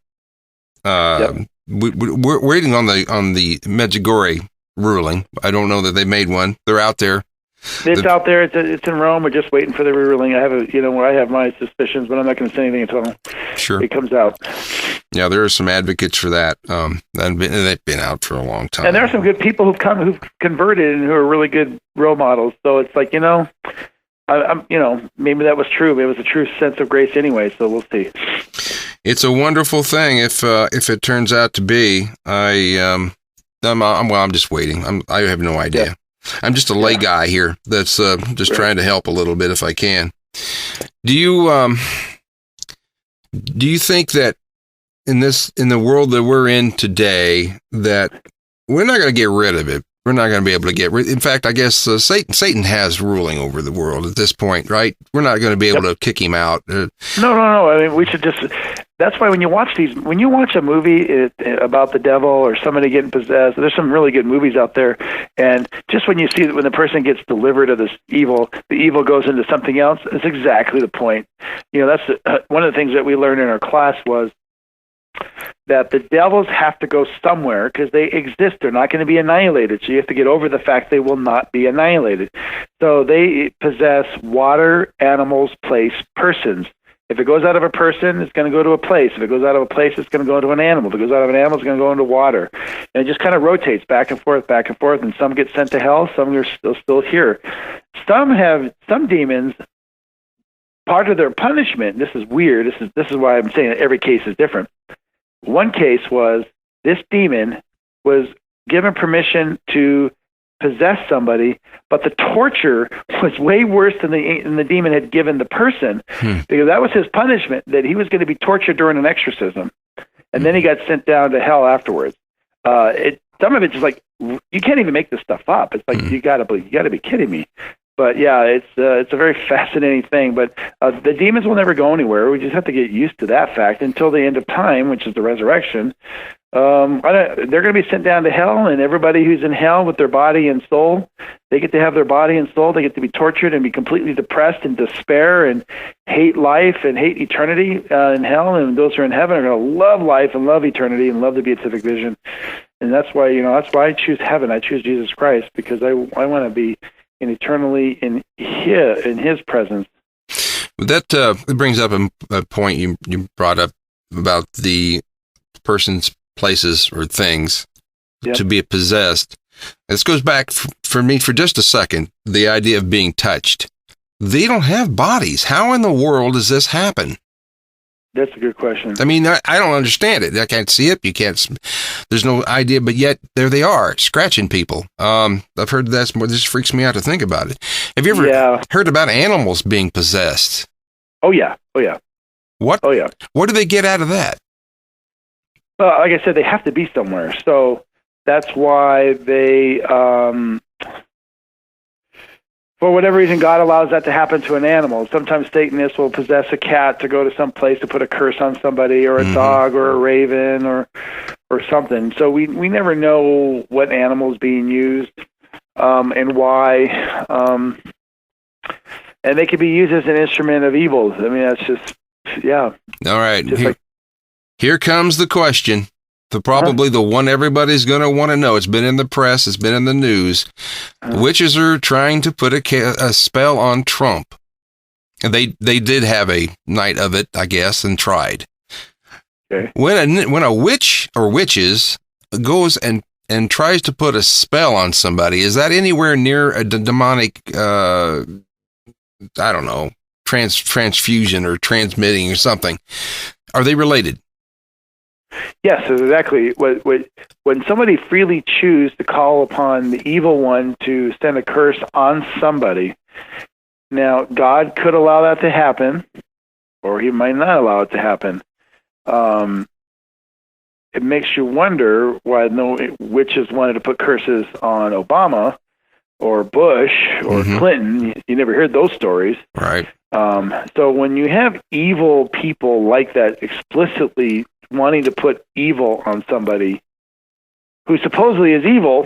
Yep. We're waiting on the Medjugorje ruling. I don't know that they made one. They're out there. It's out there. It's in Rome. We're just waiting for the ruling. I have my suspicions, but I'm not going to say anything until it comes out. Yeah, there are some advocates for that. And they've been out for a long time. And there are some good people who've converted and who are really good role models. So it's like, maybe that was true. Maybe it was a true sense of grace anyway. So we'll see. It's a wonderful thing if it turns out to be. I'm just waiting. I have no idea. Yeah. I'm just a lay guy here that's just trying to help a little bit if I can. Do you think that in the world that we're in today that we're not going to get rid of it? We're not going to be able to get rid. In fact, I guess Satan has ruling over the world at this point, right? We're not going to be able to kick him out. No. I mean, we should just. That's why when you watch a movie about the devil or somebody getting possessed, there's some really good movies out there. And just when you see that when the person gets delivered of this evil, the evil goes into something else. That's exactly the point. That's one of the things that we learned in our class was that the devils have to go somewhere because they exist. They're not going to be annihilated. So you have to get over the fact they will not be annihilated. So they possess water, animals, place, persons. If it goes out of a person, it's going to go to a place. If it goes out of a place, it's going to go to an animal. If it goes out of an animal, it's going to go into water. And it just kind of rotates back and forth, and some get sent to hell, some are still here. Some demons, part of their punishment, this is weird, this is why I'm saying that every case is different. One case was this demon was given permission to possess somebody, but the torture was way worse than the demon had given the person, because that was his punishment, that he was going to be tortured during an exorcism, and then he got sent down to hell afterwards. Some of it's just like, you can't even make this stuff up. It's like, you gotta be kidding me. But yeah, it's a very fascinating thing. But the demons will never go anywhere. We just have to get used to that fact until the end of time, which is the resurrection. They're going to be sent down to hell, and everybody who's in hell with their body and soul, they get to have their body and soul. They get to be tortured and be completely depressed and despair and hate life and hate eternity in hell. And those who are in heaven are going to love life and love eternity and love the beatific vision. And that's why I choose heaven. I choose Jesus Christ, because I want to be eternally in His presence. That brings up a point you brought up about the person's places or things to be possessed. This goes back for me for just a second, the idea of being touched. They don't have bodies. How in the world does this happen? That's a good question. I mean, I don't understand it. I can't see it. There's no idea, but yet there they are, scratching people. I've heard that's more, this freaks me out to think about it. Have you ever heard about animals being possessed? Oh yeah. What? Oh yeah. What do they get out of that? Well, like I said, they have to be somewhere. So that's why they, for whatever reason, God allows that to happen to an animal. Sometimes Satanists will possess a cat to go to some place to put a curse on somebody, or a dog, or a raven, or something. So we never know what animal is being used and why. And they could be used as an instrument of evil. I mean, that's just, yeah. All right. Here comes the question. Probably the one everybody's going to want to know. It's been in the press. It's been in the news. Witches are trying to put a spell on Trump. And they did have a night of it, I guess, and tried. Okay. When a witch or witches goes and tries to put a spell on somebody, is that anywhere near a demonic, I don't know, transfusion or transmitting or something? Are they related? Yes, exactly. When somebody freely chooses to call upon the evil one to send a curse on somebody, now God could allow that to happen, or he might not allow it to happen. It makes you wonder why no witches wanted to put curses on Obama or Bush or Clinton. You never heard those stories. Right. So when you have evil people like that explicitly wanting to put evil on somebody who supposedly is evil,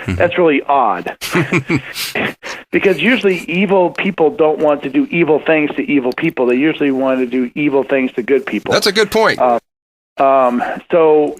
that's really odd. Because usually evil people don't want to do evil things to evil people. They usually want to do evil things to good people. That's a good point. So,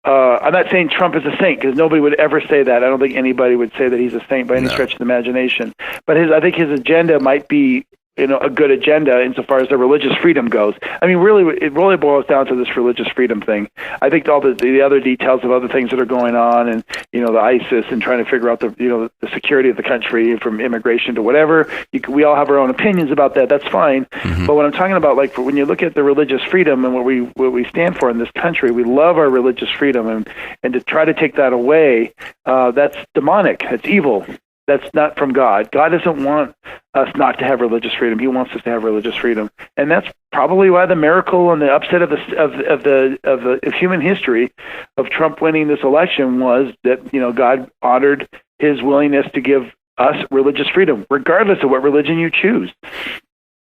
I'm not saying Trump is a saint, because nobody would ever say that. I don't think anybody would say that he's a saint by any stretch of the imagination. But I think his agenda might be, a good agenda insofar as the religious freedom goes. I mean, really, it really boils down to this religious freedom thing. I think all the other details of other things that are going on, and the ISIS, and trying to figure out the security of the country from immigration to whatever. We all have our own opinions about that. That's fine. But what I'm talking about, like when you look at the religious freedom and what we stand for in this country, we love our religious freedom, and to try to take that away, that's demonic. That's evil. That's not from God. God doesn't want us not to have religious freedom. He wants us to have religious freedom, and that's probably why the miracle and the upset of human history of Trump winning this election was that God honored his willingness to give us religious freedom, regardless of what religion you choose.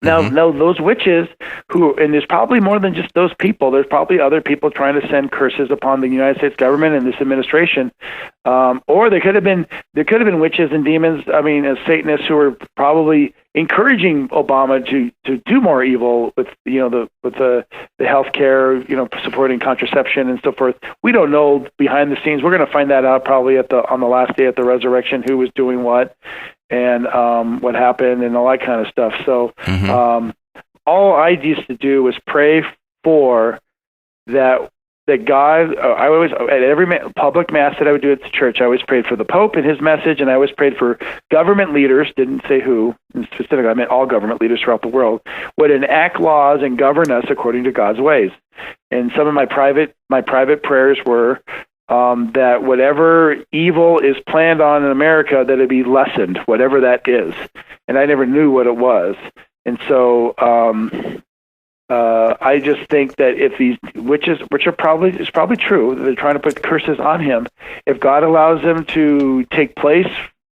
Now, those witches and there's probably more than just those people. There's probably other people trying to send curses upon the United States government and this administration. Or there could have been witches and demons. I mean, as Satanists who were probably encouraging Obama to do more evil with the health care, supporting contraception and so forth. We don't know behind the scenes. We're going to find that out probably on the last day at the resurrection, who was doing what. And what happened and all that kind of stuff. So all I used to do was pray for that God. I always, at every public mass that I would do at the church, I always prayed for the Pope and his message, and I always prayed for government leaders. Didn't say who in specific. I meant all government leaders throughout the world would enact laws and govern us according to God's ways. And some of my private prayers were that whatever evil is planned on in America, that it be lessened, whatever that is. And I never knew what it was. And so I just think that if these witches, which is probably true, they're trying to put curses on him, if God allows them to take place,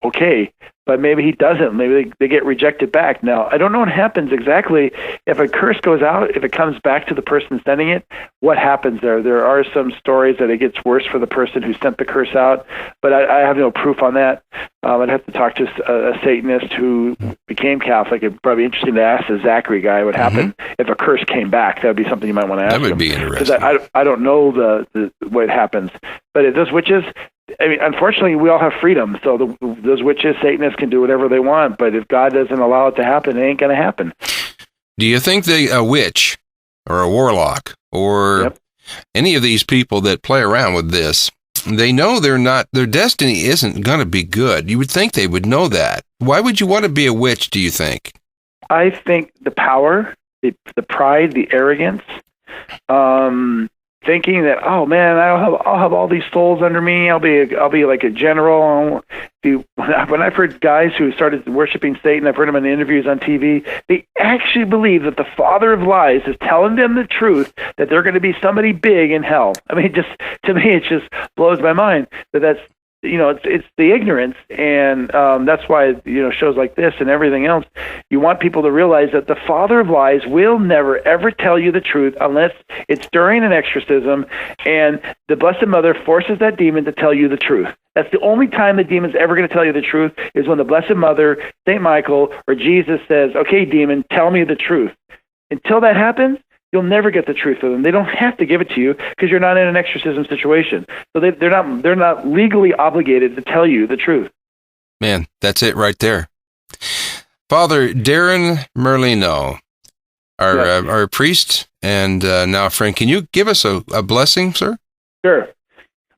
okay. But maybe he doesn't. Maybe they get rejected back. Now, I don't know what happens exactly. If a curse goes out, if it comes back to the person sending it, what happens there? There are some stories that it gets worse for the person who sent the curse out, but I have no proof on that. I'd have to talk to a Satanist who became Catholic. It'd probably be interesting to ask the Zachary guy what happened if a curse came back. That would be something you might want to ask him. That would be interesting. Because I don't know what happens. But if those witches... I mean, unfortunately, we all have freedom, so those witches, Satanists can do whatever they want, but if God doesn't allow it to happen, it ain't going to happen. Do you think a witch or a warlock or any of these people that play around with this, they know their destiny isn't going to be good? You would think they would know that. Why would you want to be a witch, do you think? I think the power, the pride, the arrogance, thinking that, oh man, I'll have all these souls under me. I'll be like a general. When I've heard guys who started worshiping Satan, I've heard them in interviews on TV. They actually believe that the father of lies is telling them the truth, that they're going to be somebody big in hell. I mean, to me, it just blows my mind that's it's the ignorance, and that's why shows like this and everything else. You want people to realize that the father of lies will never ever tell you the truth unless it's during an exorcism, and the Blessed Mother forces that demon to tell you the truth. That's the only time the demon's ever going to tell you the truth, is when the Blessed Mother, Saint Michael, or Jesus says, "Okay, demon, tell me the truth." Until that happens, you'll never get the truth of them. They don't have to give it to you because you're not in an exorcism situation. So they're not legally obligated to tell you the truth. Man, that's it right there. Father Darrin Melina, our priest and now friend, can you give us a blessing, sir? Sure.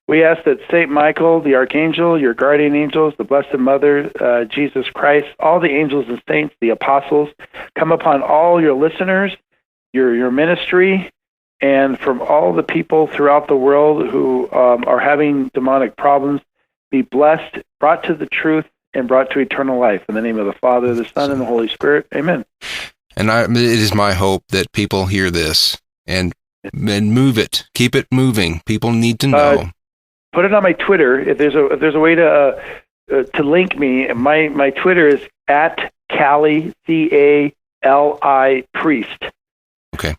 We ask that Saint Michael, the Archangel, your guardian angels, the Blessed Mother, Jesus Christ, all the angels and saints, the apostles, come upon all your listeners, your ministry, and from all the people throughout the world who are having demonic problems. Be blessed, brought to the truth, and brought to eternal life. In the name of the Father, the Son, and the Holy Spirit. Amen. And it is my hope that people hear this and move it. Keep it moving. People need to know. Put it on my Twitter. If there's a way to link me, my Twitter is at Cali, CALI Priest. Okay.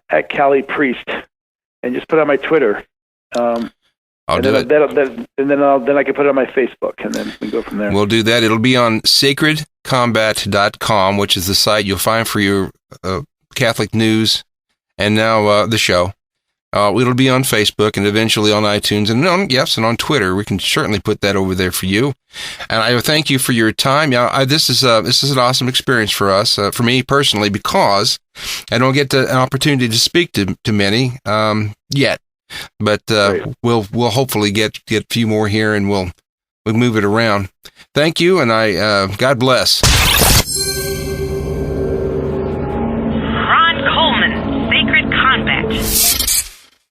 At Cali Priest, and just put it on my Twitter. I'll do it. And then I can put it on my Facebook, and then we go from there. We'll do that. It'll be on sacredcombat.com, which is the site you'll find for your Catholic news, and now the show. It'll be on Facebook and eventually on iTunes and on Twitter. We can certainly put that over there for you. And I thank you for your time. This is an awesome experience for us, for me personally, because I don't get an opportunity to speak to many yet. But we'll hopefully get a few more here, and we'll move it around. Thank you, and God bless. Ron Coleman, Sacred Combat.